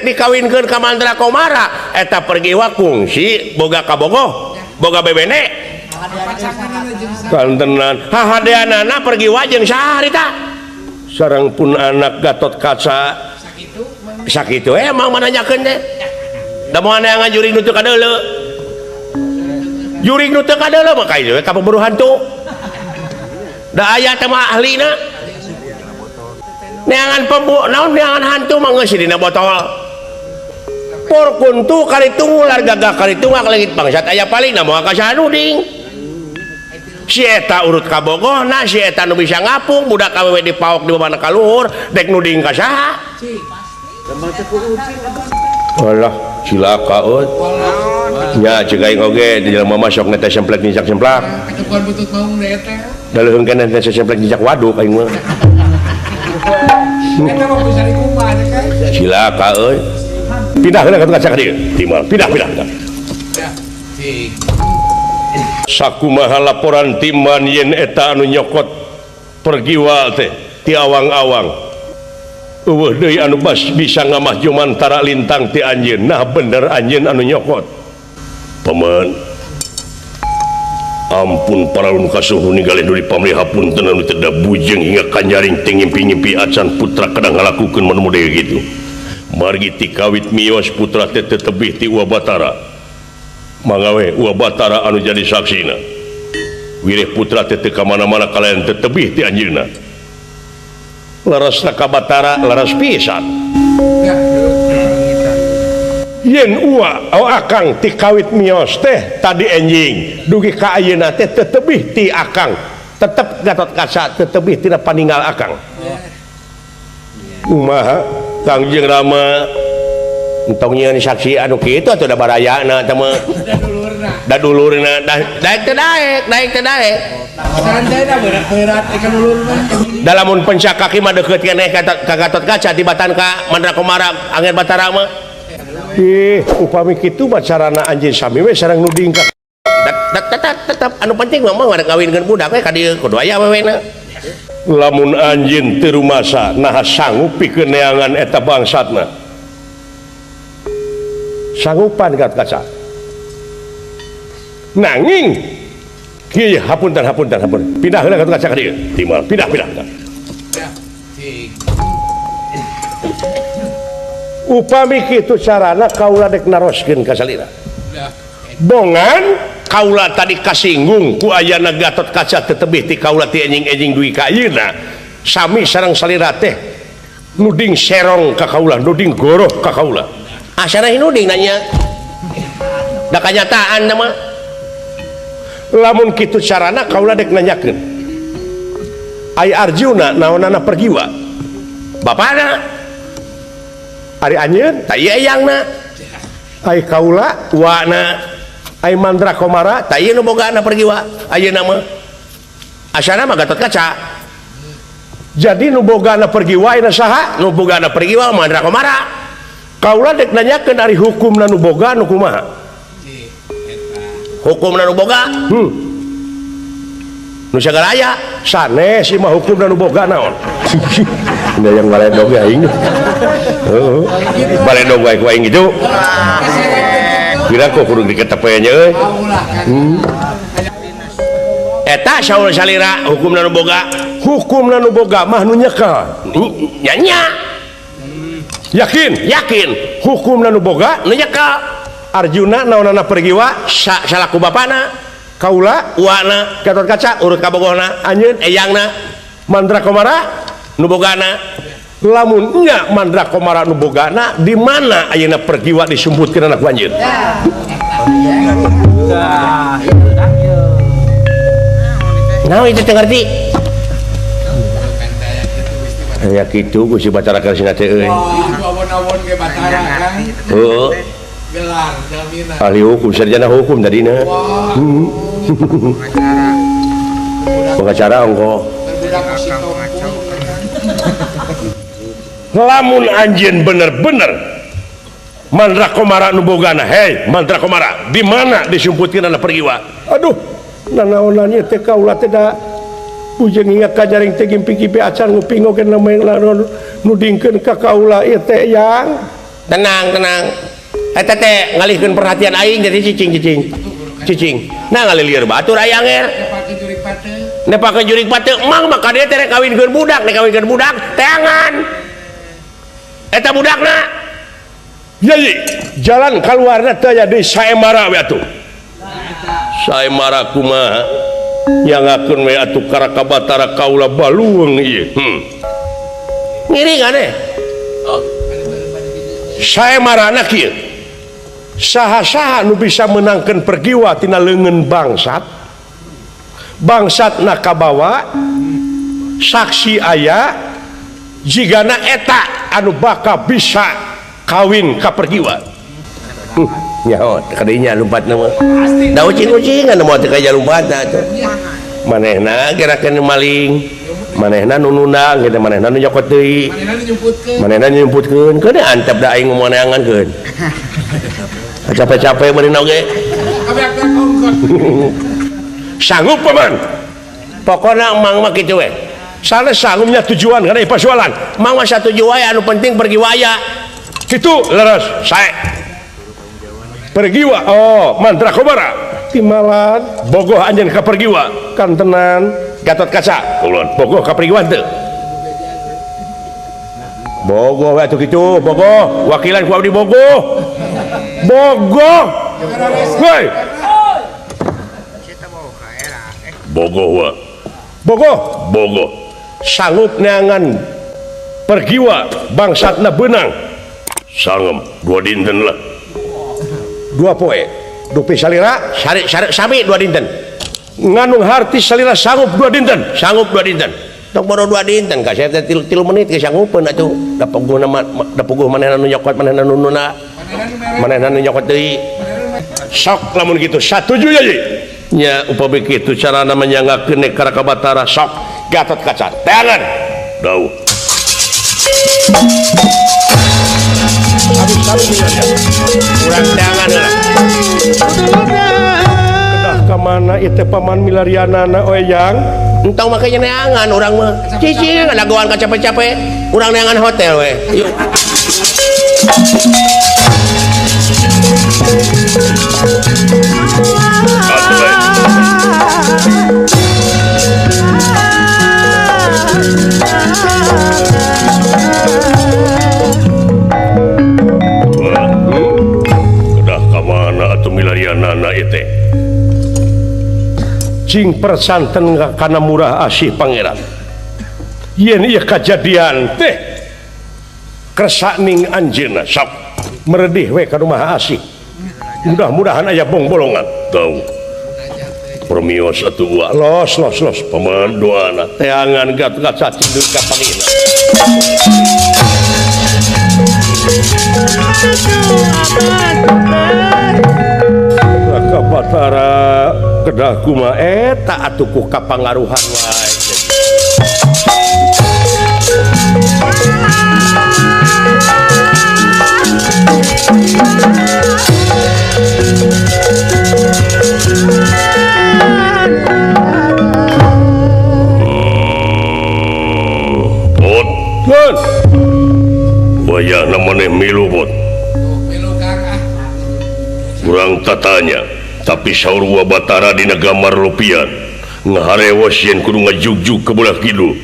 dikawinkeun ka Mantra Komara eta pergiwa kungsi boga kabogoh boga bebene kantenan hahadeanana pergi wajeng saharita sareng pun anak Gatot Kaca sakitu emang mananyakeun teh da moal aya ngajuring nu teu kadeuleu juring nu teu kadeuleu mah ka ieu ka pemburu hantu da aya teh mah ahlina neangan naon neangan hantu mah geus dina botol por kuntu kalitung ular gagah kalitungak leungit bangsat aya palingna moal ka saha nuding si eta urut kabogohna si eta nu bisa ngapung budak awewe dipaok di babana kaluhur dek nuding ka saha walah cilaka euy nya ceuk aing oge di jelema mah sok nete semplek ninjak semplak ketukan butut maung da eta da leuheung keneh nete semplek ninjak waduk aing mah eta mah bisa dikumpah kan cilaka euy pindah heula ka kaca ka dieu timal pindah sakumaha laporan timan yen eta anu nyokot pergiwa teh ti awang-awang eueuh deui anu bisa ngamah jomantara lintang ti anjeun nah bener anjeun anu nyokot paman ampun paralun kasuhun ninggalih duri pamrih hapunten anu teu da bujeng hingga kanyaring teh ngimpi-ngimpi acan putra kadang ngalakukeun manu deui kitu margi ti kawit mios putra teh tebih ti Uwa Batara mangawe Uwa Batara anu jadi saksina wireh putra teh teu ka mana-mana kalayan teu tebih ti anjeunna larasna ka Batara laras pisan yen Uwa akang ti kawit mios teh tadi enjing dugi ka ayeuna teh teu tebih ti akang tetep Gatot Kaca teu tebih tina paninggal akang kumaha Kangjeng Rama entong nyeun saksi anu kitu atuh da barayana teh mah da dulurna daek teh daek sanjayna berat ikan ulur mah da lamun pencak kaki mah deukeut keneh ka Gatot Kaca tibatan ka Mantra Komara Angger Batara mah upami kitu macarana anjeun sami we sareng nuding ka tetap anu penting mah ngarek kawinkeun budak we ka dieu kudu aya wewena. Lamun anjeun teu rumasa naha sanggup pikeun neangan eta bangsatna. Sanggupan gat kaca. Nanging kieu hapunten. Pindah heula ka kaca ka dieu. Timal pindah. Upami kitu carana kaula dek naroskeun ka salira. Bongan kaula tadi kasinggung ku ayana Gatot Kaca teu tebih ti kaula ti enjing-enjing duwi ka ayeuna sami sareng salira teh nuding serong ka kaula, nuding goroh ka kaula. Asana nuding nanya. Da kanyataan mah. Lamun kitu carana kaula dek nanyakeun. Ai Arjuna naonana pergiwa? Bapana ari anjeun ta ieu eyangna. Ai kaula wana ai Mandra Komara ta ieu nu bogana pergiwa ayeuna mah. Asana mah Gatot Kaca. Jadi nu bogana pergiwa ayeuna saha? Nu bogana pergiwa Mandra Komara. Kaula dek nanyakeun ari hukumna nu boga nu kumaha? Hukumna nu boga? Nu sagala aya sanes ieu mah hukumna nu boga naon? Ada yang baledog aing. Heeh. Baledog wae ku aing gitu. Kira kok kudu diketepenya euy. Eta saur salira hukumna nu boga. Hukumna nu boga mah nu nyekel. Nya. Yakin. Hukumna nu boga nu nyekel. Arjuna naonana pergiwa salaku bapana. Kaula wana Gatot Kaca urut kabogohna anjeun eyangna Mandra Komara nu bogana. Lamun nya Mandra Komara nu bogana di mana ayeuna pergiwa disumputkeun anak anjeun? Naon itu teu ngarti? Aya kitu ku si Batara Karsina teh euy. Awon-awon ge Batara kan. Heuh. Gelar jaminan. Ahli hukum sarjana hukum tadina. Pengacara ongko. Lamun anjeun bener-bener Mandra Komara nu bogana, hei Mandra Komara, di mana disumputkeun anak pergiwa? Aduh, nanaonan ieu teh kaula teh da ujang ingat ka jaring teh gimpi-gimpi acan ngupingokeun nudingkeun ka kaula ieu teh yang. Tenang. Eta teh ngalihkeun perhatian aing jadi cicing. Nah ngalilieur batur aya anger. Nepakeun jurig pateu, mang maka dia teh rek kawinkeun budak, teangan. Eta budakna. Jadi jalan keluarna teh aya di saemara we atuh. Saemara kumaha? Nyangakeun we atuh Karaka Batara kaula baluweung ieu. Ngiring ane. Saemarana kieu. Saha-saha nu bisa menangkan pergiwa tina leungeun bangsat nakabawa saksi aya jigana eta anu bakal bisa kawin ka pergiwa. Nyaho kadinya lompatna mah da ucing-ucingan moal teu kaja lompatna atuh. Manehna gerakeun maling, manehna nu nundang kitu, manehna nu nyokot deui, manehna nyumputkeun keun antep da aing ngomonangankeun. Capek-capek meurina oge. Sanggup paman. Pokona mang mah kitu we. Sanes sanggupnya tujuan kana persoalan. Mang mah satuju wae anu penting pergi waya. Kitu leres sae. Pergiwa Mandra Komara. Timalan bogoh anjeun ka pergiwa. Kan tenan Gatot Kaca. Ulun bogoh ka pergiwa teu. Bogoh we atuh kitu, bogoh. Wakilan ku abdi bogoh. Bogoh. Woi. Bogoh. Sanggup neangan pergiwa bangsatna benang. Sangem 2 dinten lah. 2 poe. Dupi salira sami 2 dinten. Nganung harti salira sanggup 2 dinten. Tok baru 2 dinten ka saya teh 3 menit ge sanggupeun atuh. Da puguh manehna nu nyokot manehna nu nuna. Manehna nu nyokot deui. Sok lamun kitu satuju ya ji. Nya upami kitu carana menyanggakeun Karaka Batara sok Gatot Kaca. Tangan. Dawuh. kurang jangan lah kedah kemana itu paman milarianana oyang entong makanya neangan orang mah cici ngadagoan ka capek-capek urang neangan hotel we yuk cing persanten kana murah asih pangeran yen ieu kajadian teh kersakning anjeunna sok meredih we ka rumah asih mudah-mudahan aya bong-bolongan tahu permios atuh los paman doana teangan gat-gat sacideur ka pangina ka batara kedah kumaha eta atuh ku kapangaruhan wae bot wayah namanya milu bot kurang tatanya tapi saurwa batara dina gambar lupian ngaharewas yen kudu ngajugjug ke belah kidul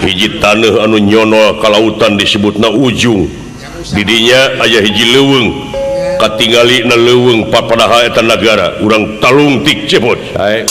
hiji taneuh anu nyono ka lautan disebutna ujung didinya aya hiji leuweung katinggalina leuweung papadaha eta nagara urang talungtik cepot sae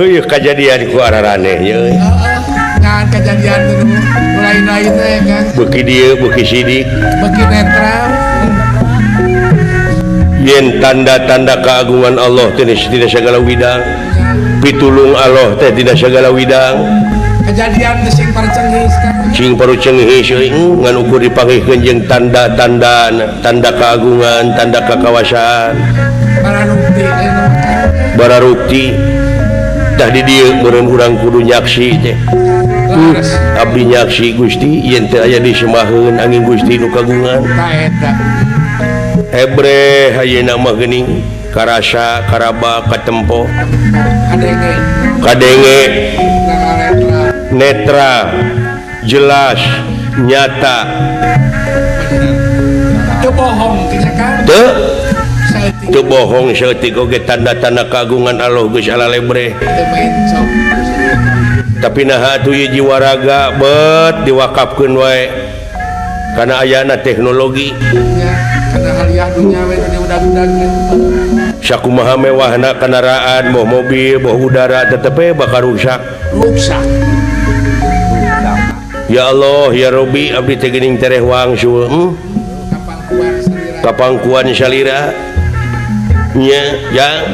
heuh kajadian ku araraneh ye ngan kejadian dulu lain-lain teh kan beuki dieu beuki sidik bagi netral yen tanda-tanda keagungan Allah tina segala widang pitulung Allah teh tina segala widang kejadian teh sing parcenghis kan cing paru cenghis ngan ukur dipanggihkeun jeung tanda-tanda tanda keagungan tanda kekawasaan bararukti tah di dieu meureun urang kudu nyaksi teh abdi nyaksi Gusti yen teu aya disemaheun angin Gusti nu kagungan ta eta hebre ayeuna mah geuning karasa karaba katempo kadenge netra jelas nyata teu bohong tina kan teu bohong saeutik oge tanda-tanda kagungan Allah geus alalebre tapi nah atuh ieu jiwa raga bet diwakafkeun wae kana ayana teknologi kana haliah dunya we diudag-udag sakumaha mewahna kendaraan boh mobil boh udara tetep bakal rusak ya Allah ya Robbi abdi teh geuning tereh wangsul kapangkuan salira nya ya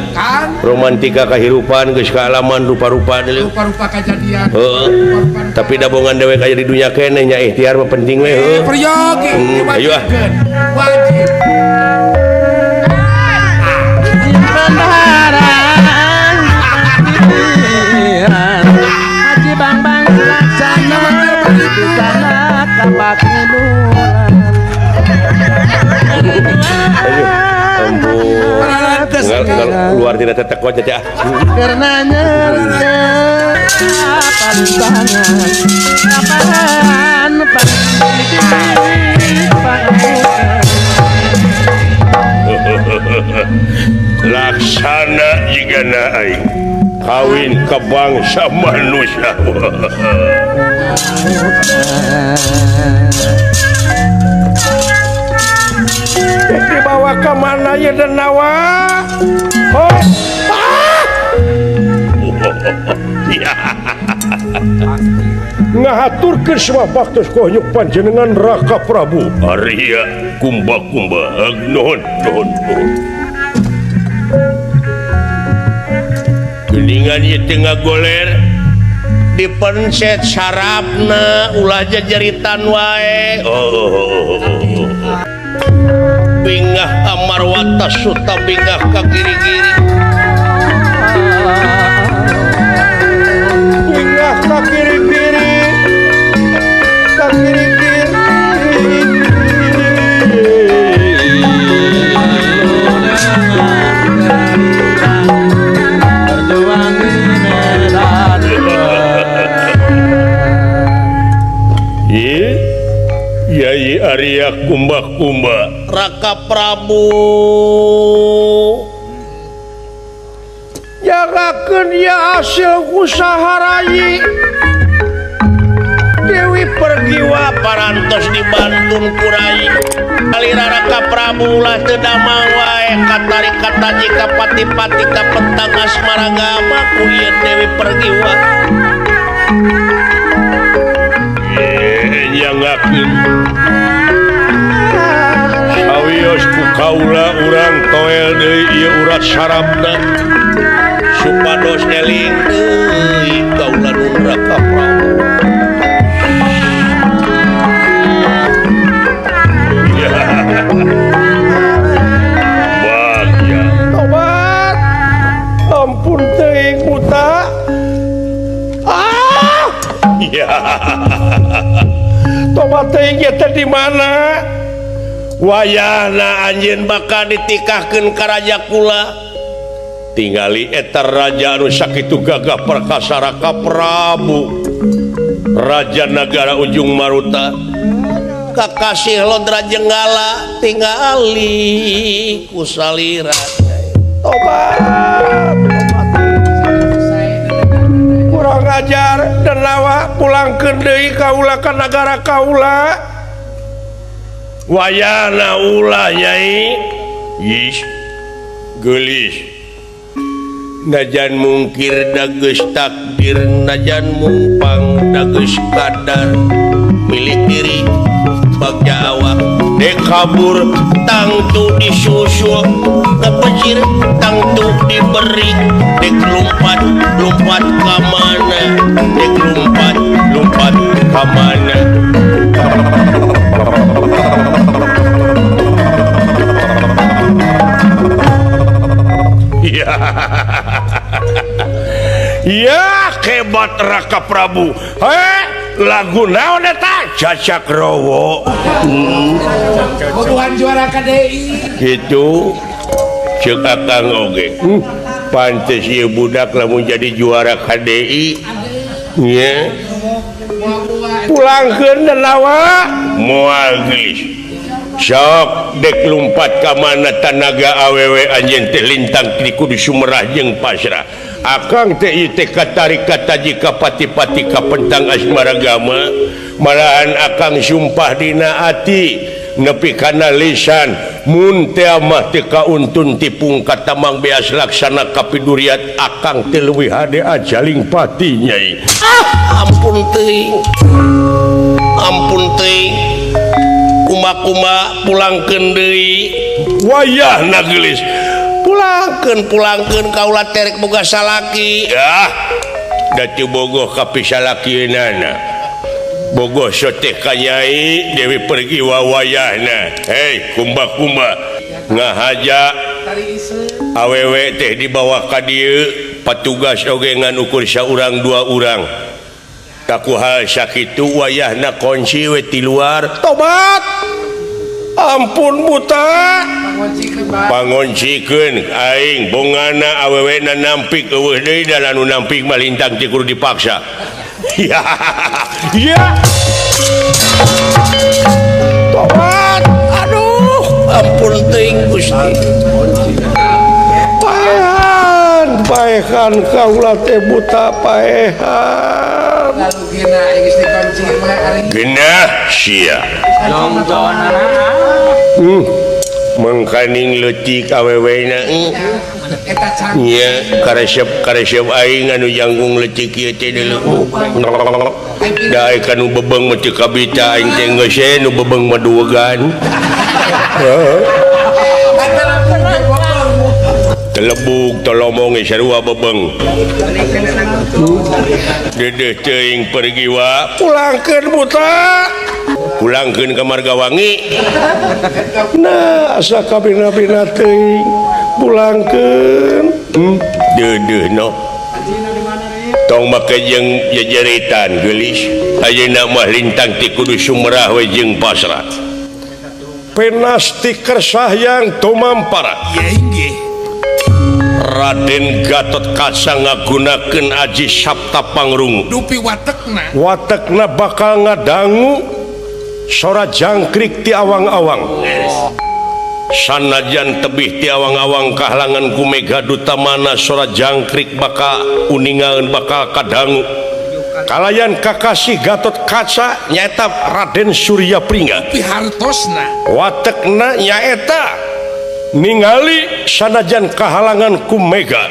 romantika kahirupan geus kaalaman rupa-rupa deui rupa-rupa kejadian tapi dabongan dewek aya di dunya keneh nya ikhtiar mah penting we peryogi ayo ah wajib Haji Bang Bang laksana di sana tempat hiburan luar tidak tetekot aja karenanya paling tangan laksana jigana aing kawin ke bangsa manusia dan nawa oh ngahaturkeun semua baktos konyuk panjenengan Raka Prabu Arya kumba-kumba nuhun geningan ieu teu ngagoler dipencet sarapna ulah jajaritan wae bingah amarwata suta bingah ka kiri-kiri bingah ka kiri-kiri ka kiri-kiri Yai Arya kumba-kumba Raka Prabu jagakeun ya hasil usaha rai Dewi pergiwa parantos dibantun kurai alira Raka Prabu ulah teu damang wae katari-kata jika pati-pati ka pentang asmaragama ku ieu Dewi pergiwa nyangakeun sawios ku kaula urang toel deui ieu urat sarabna supados eling deui kaula nun Raka Prabu bagya tobat ampun teuing buta ya tobat teuing eta di mana wayahna anjeun bakal ditikahkeun ka raja kula tingali eta raja anu sakitu gagah perkasa Raka Prabu raja nagara Ujung Maruta kakasih Lodra Jenggala tingali ku salira tobat kurang ajar dan lawa pulangkeun deui kaula ka nagara kaula wayahna ulah Nyai is geulis najan mungkir dageus takdir najan mumpang dageus kadar milik diri bagja awak dek kabur tangtu disusul kepecir tangtu diberi dek lompat ka mana dek lompat ka mana ya kebat Raka Prabu lagu naon eta Cacak Rowo Bobohan juara KDI gitu ceuk akang oge pantes ieu budak lamun jadi juara KDI nya pulangkeun nawa moal geus sok dek lumpat ka mana tanaga awewe anjeun teh lintang di kudu Sumerah jeung pasrah akang teh ieu teh katari-kata jika pati-pati ka pentang asmaragama malahan akang sumpah dina ati nepi kana lisan mun teh mah teu kauntun tipung katamang beas laksana kapiduriat akang teh leuwih hade ajaling pati Nyai ampun teuing kuma-kuma pulangkeun deui wayahna geulis pulangkeun kaula terek boga salaki da teu bogoh ka pisalakieunana bogoh soteh ka Nyai Dewi pergi wayahna hei kumba-kumba ngahaja awewe teh dibawa ka dieu patugas oge ngan ukur saurang dua urang takuhal sakitu wayahna kunci we ti luar tobat ampun buta pangoncikeun aing bongana awewena nampik eueuh deui dan anu nampik mah lintang ti kudu dipaksa ya tobat aduh ampun teuing Gusti paehan kaula teh buta paehan gina sia mengkaning leutik awewena Eta can nya karesep aing anu jangkung leutik ieu teh deuleu da anu bebeng mah teu kabita aing teh geus nu bebeng mah duwegan telebuk tolomong sarua bebeng dedeh teuing pergi wa pulangkeun buta pulangkeun ka Margawangi nah asa kabina-bina teuing pulangkeun dedeh no tong make jeung jajaritan geulis ayeuna mah lintang ti kudu Sumrah we jeung pasrah penas ti kersah yang tumampara Raden Gatot Kaca ngagunakeun aji sabta pangrungu dupi watekna bakal ngadangu sora jangkrik ti awang-awang sanajan tebih ti awang-awang kahalangan ku Mega Dutamana sora jangkrik bakal uningaeun bakal kadangu kalayan kakasih Gatot Kaca nyaeta Raden Surya Pringga dupi hartosna watekna nyaeta ningali sanajan kahalangan ku Mega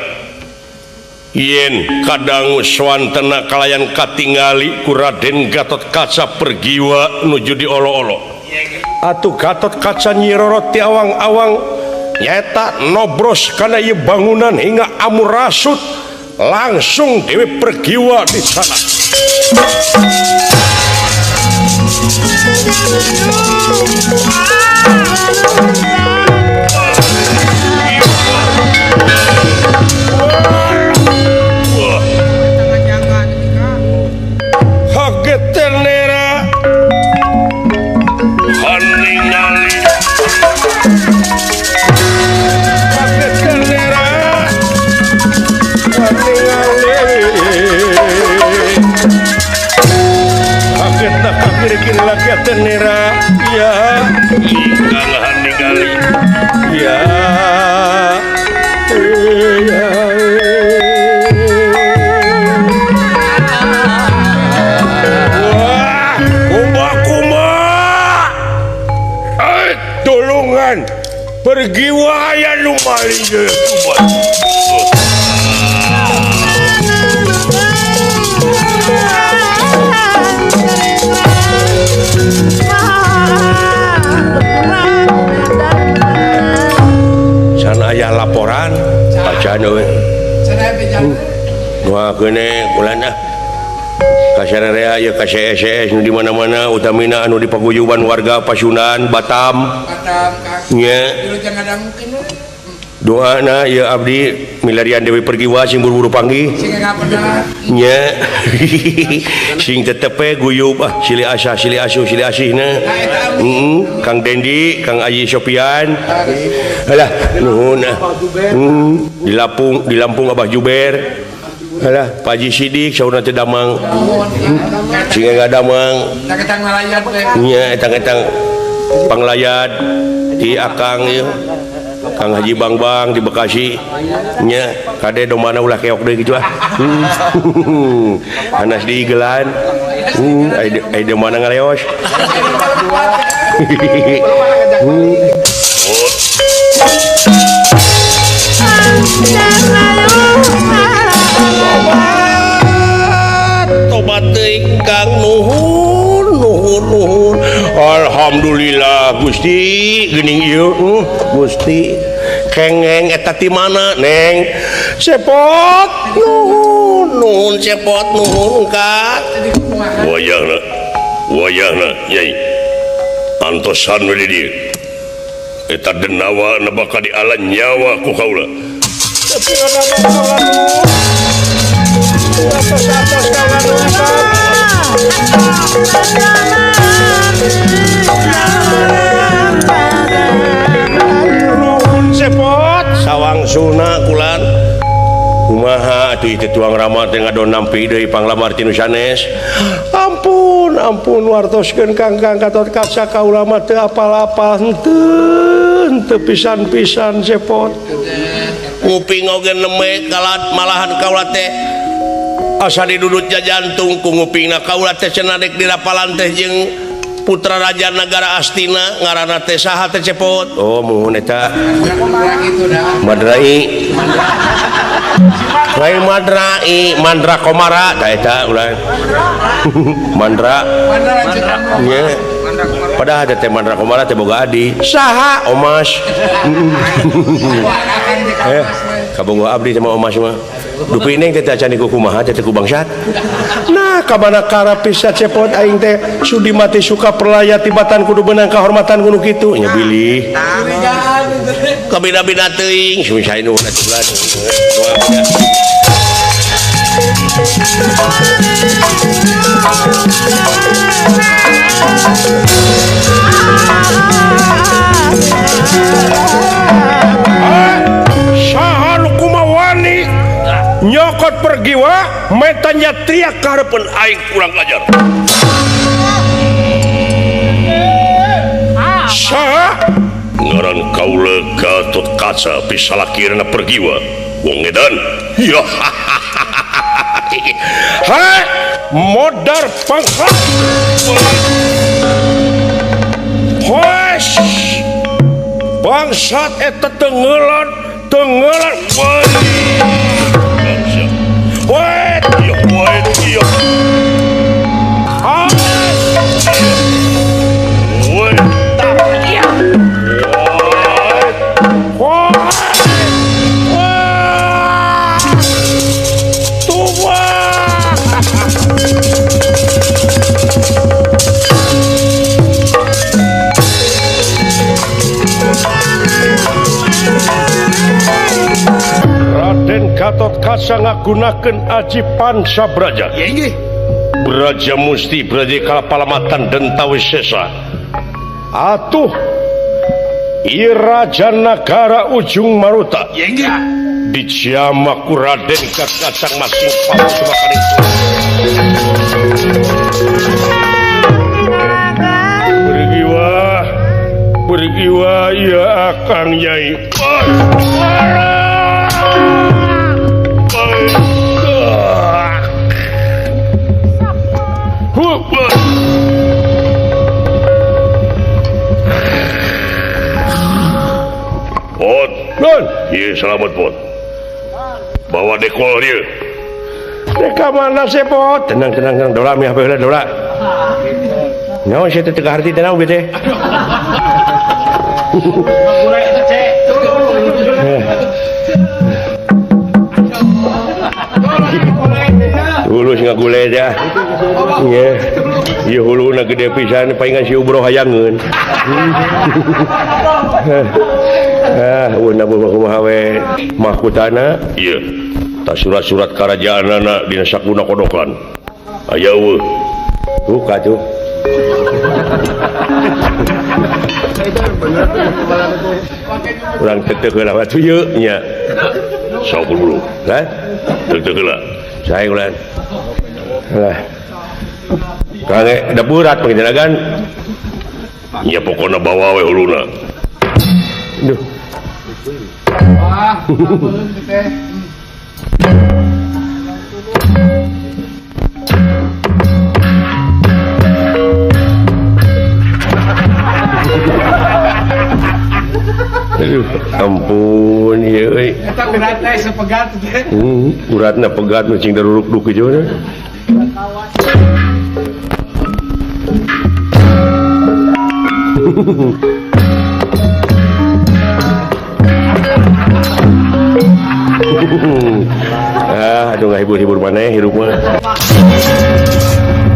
yen kadang swantena kalayan katingali ku Raden Gatot Kaca pergiwa nuju di olo-olo atuh Gatot Kaca nyirorot ti awang-awang nyaeta nobros kana ieu bangunan hingga amurasut langsung dewe pergiwa di sana Hagetenera haningali Hagetenera haningali Hagetna kakiri-kiri lagi tenera ya ingkang haningali ya pergi waya nu maling ge sana aya laporan bacaan we nu kene kulana kasararea ya KCSS nu di mana-mana utamina anu di paguyuban warga Pasundan Batam nya doana ya abdi milarian Dewi Pergiwa sing buru-buru panggih nya sing tetepe guyub silih asihna Kang Dendi Kang Aji Sopian alah nuhun di Lampung Abah Juber alah Pak Haji Sidik sauna teh damang sing ngadamang nya etang-etang panglayad di Akang ieu Kang Haji Bang di Bekasi nya kade do mana ulah keok deui kitu anas di Igelan ai do mana ngaleos tobat teuing Kang nuhun alhamdulillah Gusti geuning ieu Gusti kengeng eta ti mana Neng Cepot nuhun Cepot nuhun Kang wayahna Nyai antosan we di dieu eta denawa na bakal dialan nyawa ku kaula tapi Cepot sawang suna kulan kumaha atuh itu tuang rama teh ngadon nampi deui panglamar tinu sanes ampun wartoskeun Kang Gatot Kaca kaula mah teu apal-apal henteu pisan-pisan Cepot nguping oge neme kalat malahan kaula teh asa didudut jantung ku ngupingna kaula teh cenah dek dirapalan teh jeung putra raja negara Astina ngaranna teh saha teh cepot. Oh muhun eta Madrai. Lain Madrai, Mandra Komara tah eta ulah. Mandra. Nya. Padahal ada teh Mandra Komara teh boga adi. Saha Omas. Kabogo abdi sama Omas mah. Dupi neng teh acan ku kumaha teh ku bangsat. Nah, kabana karapis cepot aing teh sudi mati suka perlaya tibatan kudu benang kahormatan kudu kitu nya bilih. Kabina-bina teuing sumisae nu bulan. Saha nu kumawani nyokot pergi wa metanya teriak karepen aing kurang ajar. Saha ngaran kaula Gatot Kaca pisalakirna pergi wa wong edan. Ya. Hai modar pangkat. Hoes bangsat eta tenggelan wait yo Raden Gatot Kaca ngagunakeun aji Pancabraja. Braja Musti, Braja Kalapalamatan Dentawi Sesa. Atuh ieu raja nagara Ujung Maruta. Dijama ku Raden Gatot Kaca masing paus bakari. Pergi wah ya Akang Nyai. Pot, iya selamat Pot. Bawa dekol dia. Deka mana sih Pot? Tenang, dola mi HP dola. Nyawa saya tengah hati tenang gitu. Hulus nggak gule aja. Iya hulu nak gede pisan, palingan si ubro hayangan. Una bawa kumaha we mahkotana. Iya. Tak surat-surat karajaanana dina sakuna kodokan. Aya eueuh. Buka tuh. Urang teu heula atuh yeu nya. Sok bulu. Kan? Teu heula. Sae ulan. Lah. Kage da berat pangijalagan. Nya pokona bawa we huluna. Duh. Wah, sabeun teh. Aduh, ampun ya euy. Eta berat teh sepegat teh. Uratna pegat nu cing daruruk duke jona. Aduh nggak hibur-hibur maneh hirup mah.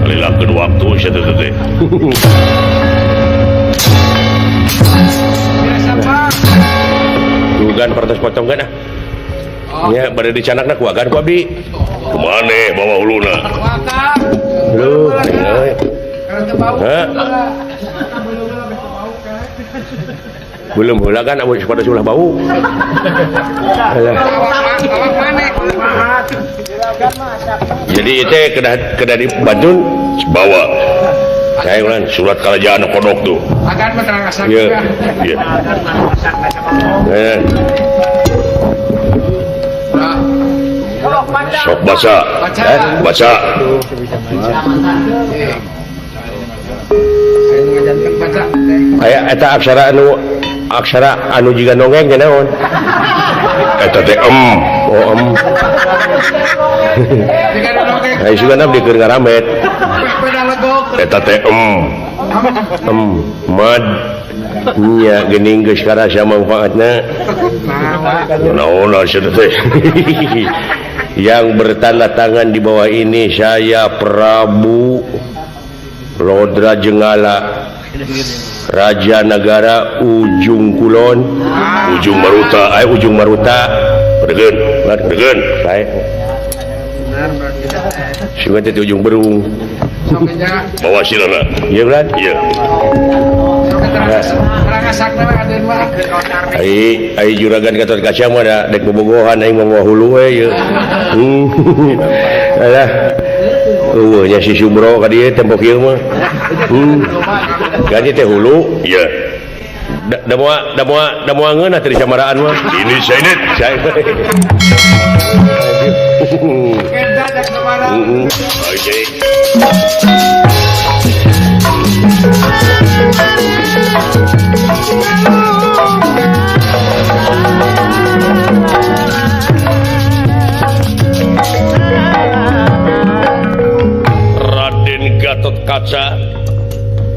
Kalilakeun waktu sia teh teh. Dugan pertos potongan ah. Nya bade dicanakna ku agan ku abdi. Kumaneh bawa huluna. Lu, euy. Belum heula kan amun pada sulah bau. Jadi itu kedah di Bandung bawa. Saya ulang surat kerajaan kodok tuh. Akan menerangkan. Iya. Iya. Sok baca. Baca. baca aya eta aksara anu jiga nongeng teh naon eta teh ai sugana di keur ngaramet peda legok eta teh mad nya geuning geus karasa manfaatna naon cenah teh yang bertanda tangan di bawah ini saya Prabu Lodra Jenggala Raja Negara Ujung Kulon Ujung Maruta Pergen saya sing teh Ujung Berung bawa silana iya Brad iya ai juragan Gatot Kaca mah da dek bobogohan aing mah hulu we ye alah nya si Subro ka dieu tempo kieu mah ganti teh hulu iya da moal ngeunah teh di samaraan mah ini Sainet Raden Gatot Kaca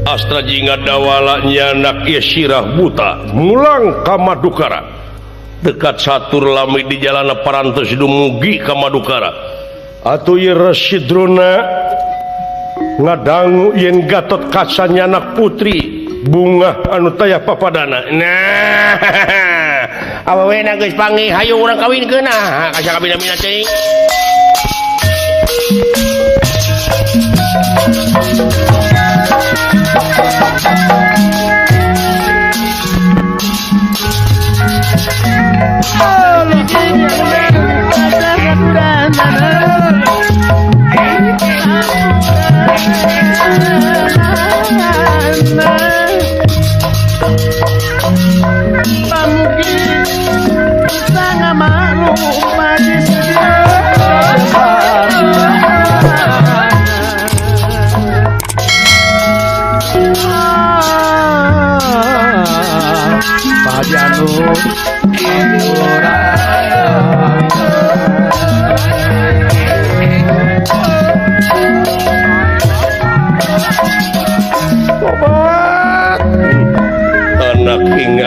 Astra Jingga Dawala nyanak Sirah buta mulang ka Madukara dekat satur lami di jalan parantos dumugi ka Madukara atuh ieu Residrona ngadangu yen Gatot Kaca nyanak putri bunga anu taya papadana nah awewe na geus panggih hayu urang kawinkeun nah kaca kabina-bina teh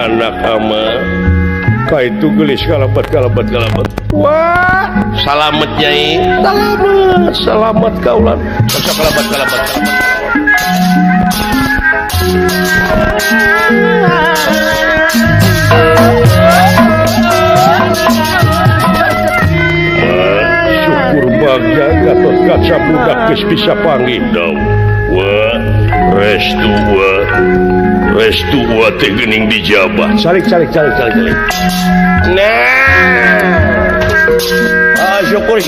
anak ama kaitu gelis kalabat wah salamet nyai selamat kaulan masa kalabat syukur bagja Gatot Kaca budak geus bisa panggih daun wah restu wa teh geuning dijabah calik nah syukur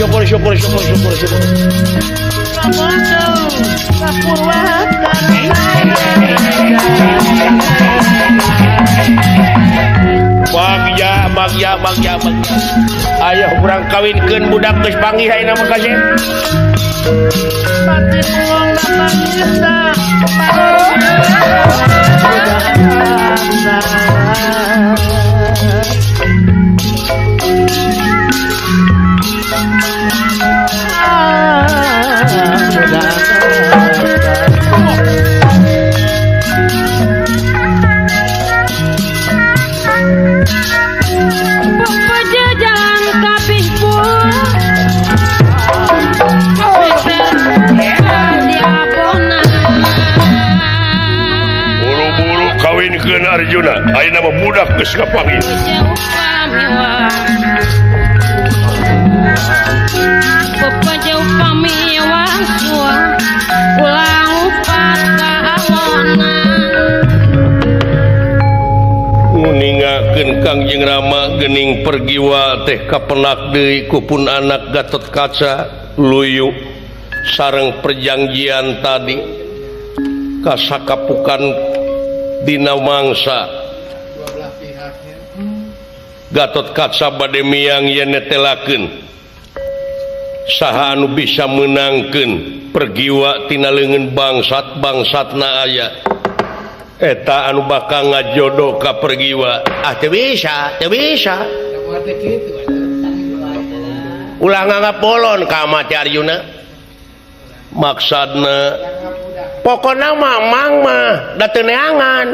bagja aya urang kawinkeun budak geus panggih ayeuna mah kasih Arjuna ayeuna mah budak geus kapanggih Pepejeuh pamiwang ulang upat kaawona nguningakeun Kangjeng Rama geuning pergiwa teh kapenak deui kupun anak Gatot Kaca luyu sareng perjanjian tadi kasakapukan dina mangsa Gatot Kaca bade miang yen netelakeun saha anu bisa meunangkeun pergiwa tina leungeun bangsatna aya eta anu bakal ngajodoh ka pergiwa teu bisa ulah ngapolon ka mati Arjuna maksudna pokokna mamang mah da teu neangan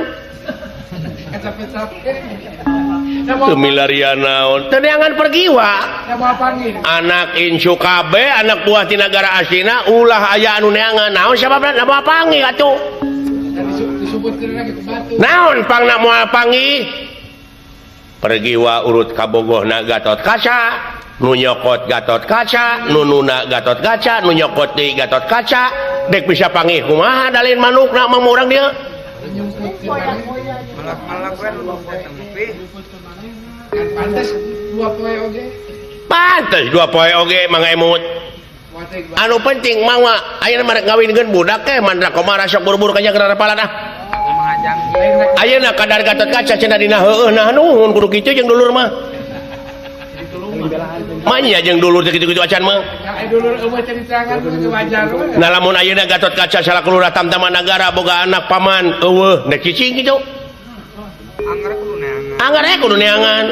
teu milarian naon teu neangan pergiwa anak insu kabeh anak buah ti nagara asina ulah aya anu neangan naon sababna da moal panggih atuh naon pangna moal panggih pergiwa urut kabogohna Gatot Kaca nu nyokot Gatot Kaca nununa Gatot Kaca nu nyokot di Gatot Kaca dek bisa panggih kumaha dalin manukna mamurang dia pantes dua poe oge mangga emut anu penting mawa ayeuna marek ngawinkeun budak teh mandra komara sok buru-buru ka jagra rapalan ayeuna kadar Gatot Kaca cenah dina heueuh nah nuhun kudu kitu jeung dulur mah manya jeung dulur teh kitu-kitu acan mah nah lamun ayeuna Gatot Kaca salaku lurah tamtama nagara boga anak paman eueuh nek cicing kitu anggar kudu neangan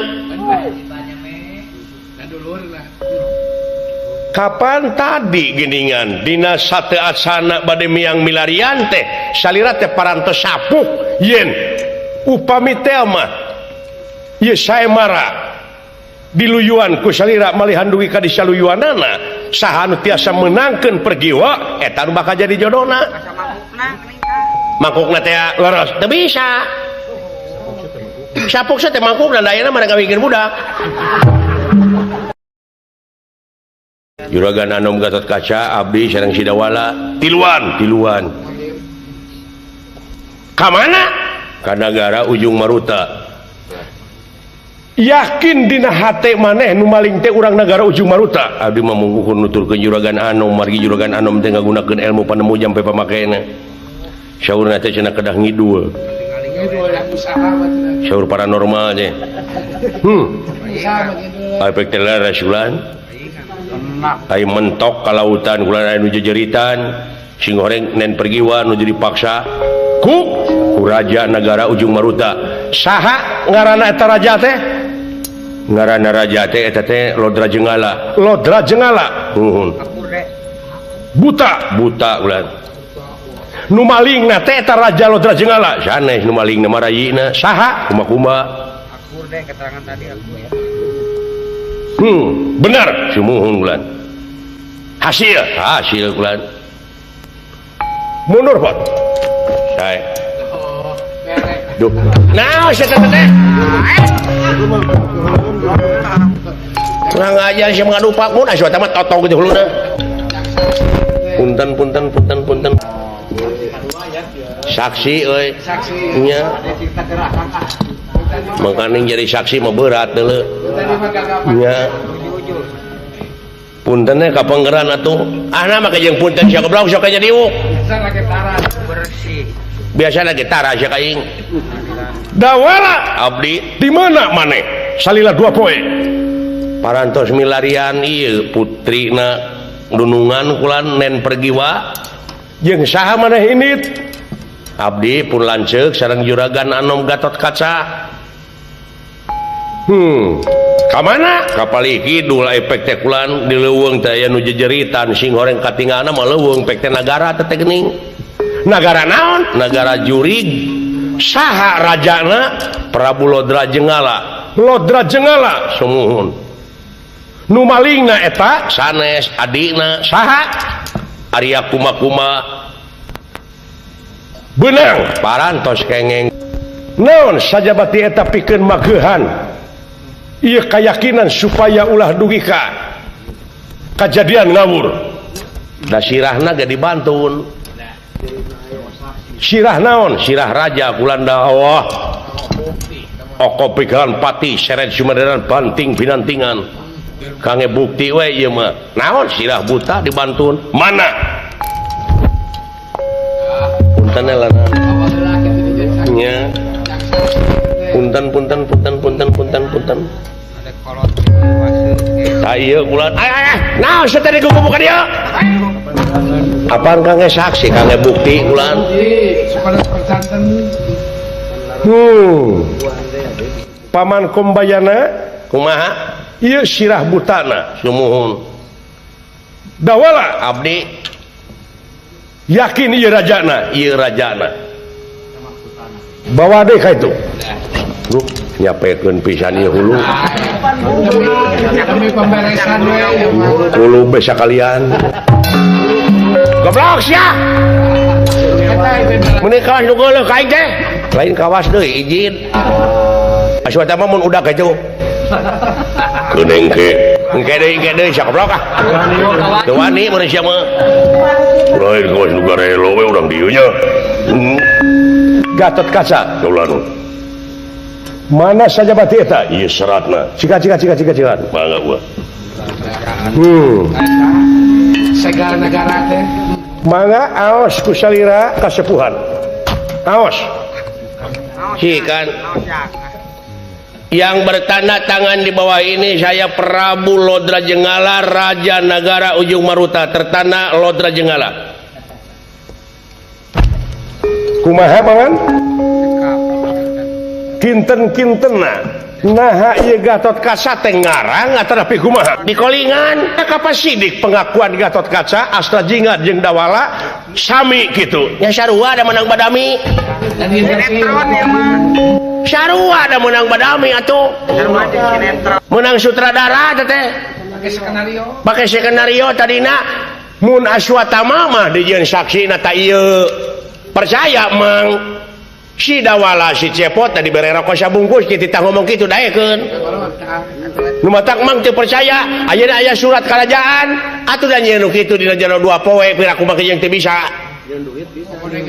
kapan tadi geningan dina sate asana bade miang milarian teh salira teh parantos sapuh yen upami teh mah ieu sae mara diluyuan ku salira malihan dugi ka disaluyuanana saha anu tiasa menangkeun pergiwa eta nu bakal jadi jodona mangkukna teh leres teu bisa sapuk teh mangkukna da ayeuna mah ngawinkeun budak Juragan Anom Gatot Kaca abdi sareng Sidawala tiluan kamana ka nagara Ujung Maruta yakin dina hate maneh nu maling teh urang nagara Ujung Maruta abdi mah mungkuhun nuturkeun Juragan Anom margi Juragan Anom teh ngagunakeun ilmu panemu jampe pamakena saurna teh cenah kedah ngidul saur paranormal teh efek teh rasulan ai mentok ka lautan kula anu jejeritan sing goreng nen pergiwa nu jadi paksa ku raja nagara Ujung Maruta saha ngaranna eta raja teh ngaranna raja teh eta teh Lodra Jenggala buta ulah nu malingna teh eta raja Lodra Jenggala sanes nu malingna marayina saha kumaha akur deh keterangan tadi aku ya benar sumuhun bulan hasil bulan mundur pot saya duh nah saya teh kurang ajar sih mengadupak mun asuh tamat totong gitu huluna punten saksi euy nya makaning jadi saksi mah berat deuleu nya puntennya kapanggeran atuh nama ka jeung punten sia goblok sok jadi diuk biasa lagi tara sia kaing dawala abdi di mana maneh salila 2 poe parantos milarian ieu putrina dunungan kulan nen pergiwa jeung saha maneh indit abdi pun lanceuk sareng Juragan Anom Gatot Kaca kamana kapali kidul efek teh kulan di leuweung teh aya nu jejeritan sing horeng katinggalna mah leuweung pek teh nagara teh geuning nagara naon nagara jurig saha rajana Prabu Lodra Jenggala sumuhun nu malingna eta sanes adina saha Arya Kuma benang parantos kengeng naon sajabati eta pikeun mageuhan ieu keyakinan supaya ulah dugi ka kejadian ngawur da sirahna ge dibantun sirah naon sirah raja kulanda Allah oko pikiran pati seret sumaderan banting pinantingan kange bukti we ieu mah naon sirah buta dibantun mana punten lanan nya punten ayo bulan naon satade gugu ka dieu apaan kangge saksi kangge bukti ulan Sepada percanten paman kombayana kumaha ieu sirah butana sumuhun dawala abdi yakin ieu rajana bawa deh ka itu lu nyapekeun pisan ieu hulu kami pemberesan hulu besa kalian goblok sia menikah nu geuleuh ka aing teh lain kawas deui izin aswata mah mun udah kitu keuneng ke engke deui sia goblok ah teu wani mun sia mah lain kawas nu garelo we urang dieu nya Gatot Kaca kaulan mana saja bati eta ieu seratna cika mangga gua segala negara teh mangga aos ku salira kasepuhan aos kan yang bertanda tangan di bawah ini saya Prabu Lodra Jenggala Raja Negara Ujung Maruta tertanda Lodra Jenggala kumaha mangan kinten-kintenna nah ieu Gatot Kaca teh ngarang atarapi kumaha di kolingan kapan sidik pengakuan Gatot Kaca Astra Jingga jeung Dawala sami kitu nya sarua da menang badami Sinetron ya mah. sarua da menang badami atuh menang sutradara teh pakai skenario tadina mun Aswatama mah dijieun saksina ta ieu percaya mang si Dawala si Cepot tadi bere rokok sabungkus kita ngomong gitu daekeun nu matak mang teu percaya ayeuna aya surat kerajaan atuh da nyieun kitu dina jero 2 poe piraku mah jeung teu bisa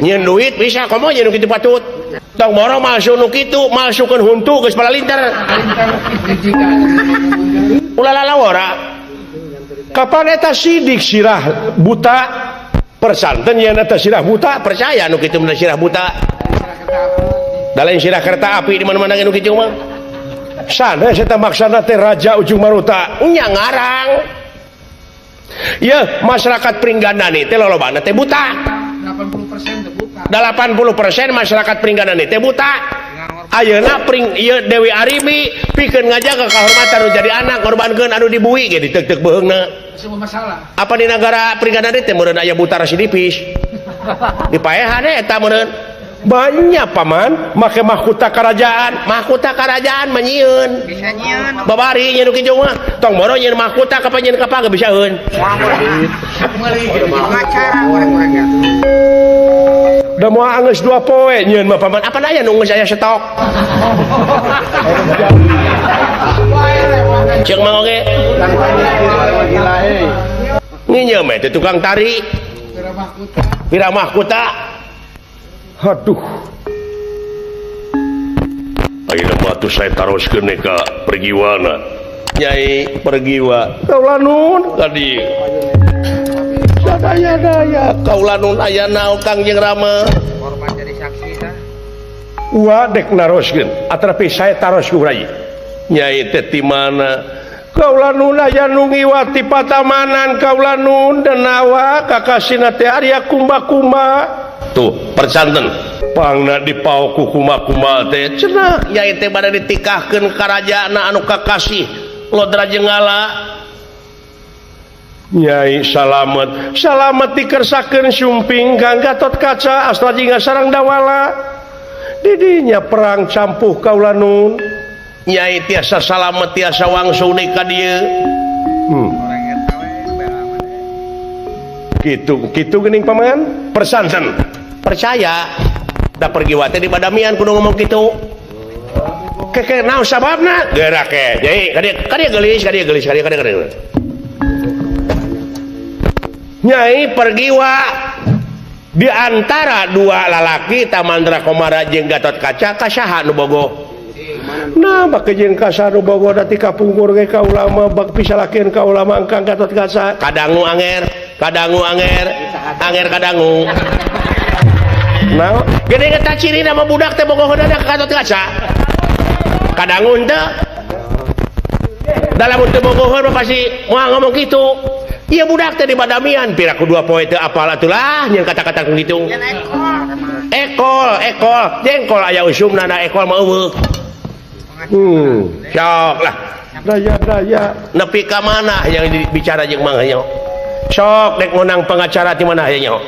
nyieun duit bisa komo nyieun kitu patut tong boro masuk nu kitu masukkeun huntu geus palalinter ulah lalawara kapan eta sidik sirah buta persanten nya eta sirah buta percaya nu kitu mah sirah buta da lain sirah kereta api di mana-mana nu kitu mah sanes eta maksana teh Raja Ujung Maruta nya ngarang ya masyarakat Pringgandani teh lolobana teh buta 80% masyarakat Pringgandani teh buta ayeuna ieu Dewi Aribi pikeun ngajaga kahormatan nu jadi anak ngorbankeun anu dibui ge diteuk-teuk beheungna semua masalah apa di negara Pringgandani teh meureun aya buta residipis dipaehan eta meureun banyak paman make mahkota kerajaan menyieun Bisa nyieun. babari nyeun kitu mah tong boro nyeun mahkota ka panjeun ka geus bisa heun Pengacara urang-urang. da moal anggeus 2 poe nyieun mah paman apa aya nu geus aya stok ceuk mah oge nginyeum mah teh tukang tari pira mahkota aduh ayeuna mah atuh saya taroskeun ka pergiwana Nyai Pergiwa kaulanun tadi sadaya-daya kaulanun aya naon Kang jeung Rama Korban jadi saksi tah. wa dek naroskeun atrapi saya taros ku rai Nyai teh ti mana kaulanun aya nu ngiwati patamanan kaulanun denawa kakasina teh Arya Kumba-kumba tuh percanten pangna dipao ku kuma-kuma teh cenah Nyai teh bade ditikahkeun karajaana anu kakasih Lodra Jenggala Nyai salamet dikersakeun sumping Kang Gatot Kaca Astra Jingga sareng Dawala didinya perang campuh kaulanun Nyai tiasa salamet tiasa wangsul ka dieu Orang eta we bela mah. gitu geuning paman persanten percaya da Pergiwa teh di badamian kudu ngomong kitu keke naon sababna gerak ke jadi kadia geulis Nyai Pergiwa di antara 2 lalaki Tamandra Komara jeung Gatot Kaca kasaha nu bogoh nah bak jeung kasaha nu bogoh da ti kapungkur ge ka ulama bak pisalakeun ka ulama Kang Gatot Kaca kadangu anger kadangu nah gede eta ciri nama budak teh bogoh da Gatot Kaca kadangun teh dalam teu bogoh mah pasti moal ngomong kitu iya budak teh di badamian piraku 2 poe teu apal atulah nyen kata-kata gitu ekol jengkol aya usumna da ekol mah eueuh sok lah daya nepi ka mana yang bicara jeung Mang Hanyo sok dek ngonang pengacara ti mana aya nyo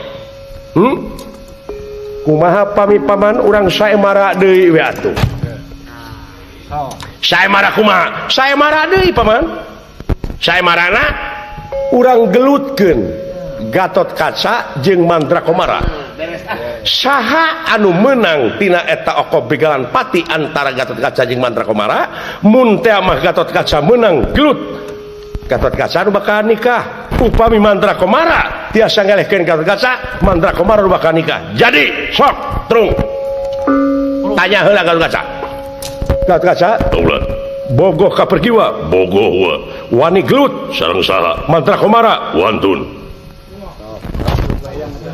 kumaha pami paman urang saemara deui we atuh saemara kumaha saemara deui paman saemarana urang gelutkeun Gatot Kaca jeung Mandrakomara saha anu menang tina eta oko begalan pati antara Gatot Kaca jeung Mandrakomara mun teh mah Gatot Kaca menang gelut Gatot Kaca anu bakal nikah upami Mandrakomara tiasa ngelehkeun Gatot Kaca Mandrakomara anu bakal nikah jadi sok terung tanya heula Gatot Kaca ulah bogoh ka pergiwa bogoh wa wani gelut sareng saha Mandrakomara wantun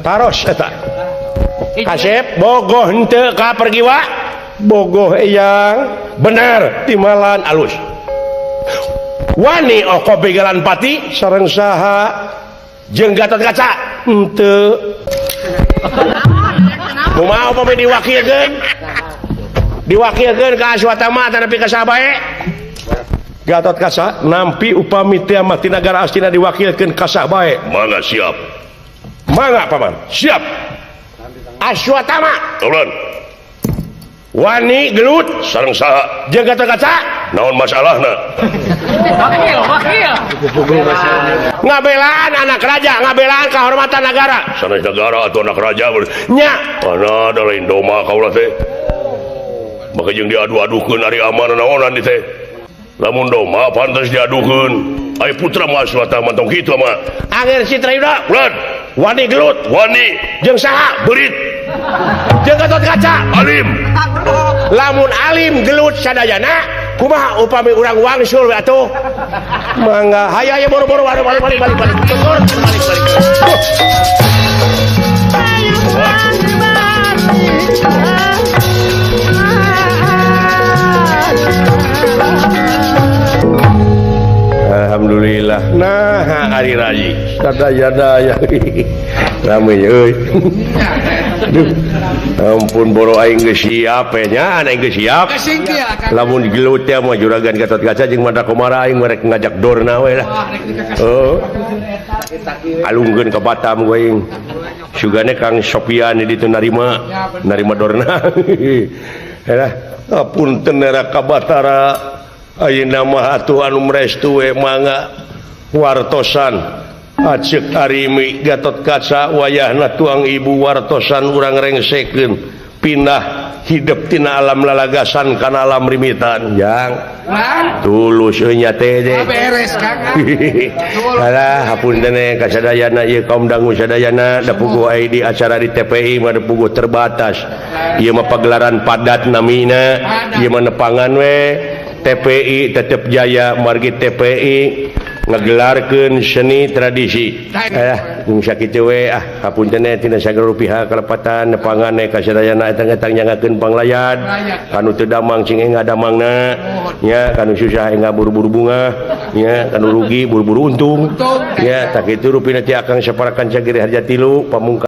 taros eta kasep bogoh henteu ka pergiwa bogoh yang bener timalan alus wani oko begalan pati sareng saha jeung Gatot Kaca henteu kumaha upami diwakilkeun ka Aswatama tanapi ka saha bae Gatot Kaca nampi upami teh mah ti nagara Astina diwakilkeun ka saha bae mangga siap mangga paman siap Aswatama ulun wani gelut sareng saha jeung Gatot Kaca naon masalahna wakil ngabelaan anak raja ngabelaan kehormatan negara sanes negara atau anak raja nya ana da lain doma kaulah teh maka jeung diadu-adukeun ari amanah naonan teh lamun doma pantes diadukeun ai putra mah Aswatama tong kitu mah angin Citrayuda ulun wani gelut wani jeung saha beurit jeung Gatot Kaca alim lamun alim gelut sadayana kumaha upami urang wangsul we atuh mangga hayaya boro-boro balik tegur balik alhamdulillah nah hari raji sadaya rame euy ampun boro aing geus siap nya aing geus siap lamun gelut teh mah juragan Gatot Kaca jeung Mandrakomara aing rek ngajak dorna we lah alungkeun ka Batam we aing sugane Kang Sopian di ditu narima dorna lah apunten era ka Batara ayeuna mah atuh anu mrestu we mangga wartosan acek arimi Gatot Kaca wayahna tuang ibu wartosan urang rengsekeun pindah hidup tina alam lalagasan kana alam rimitan yang tulus nya teh beres Kang alah hapunten kasadayana ieu kaum dangu sadayana da puguh aya di acara di TPI mah da puguh terbatas ieu mah pagelaran padat namina ieu mah nepangan we TPI tetep jaya margi TPI ngagelarkeun seni tradisi sakitu we hapunten tina sagala rupiah kalepatan nepangan kasadayana etang-etang nyangakeun panglayad kanu teu damang cing ngadamangna nya kanu susah buru-buru bunga nya kanu rugi buru-buru untung nya tak kitu rupina ti akang saparakan sagiri harja 3 pamungkas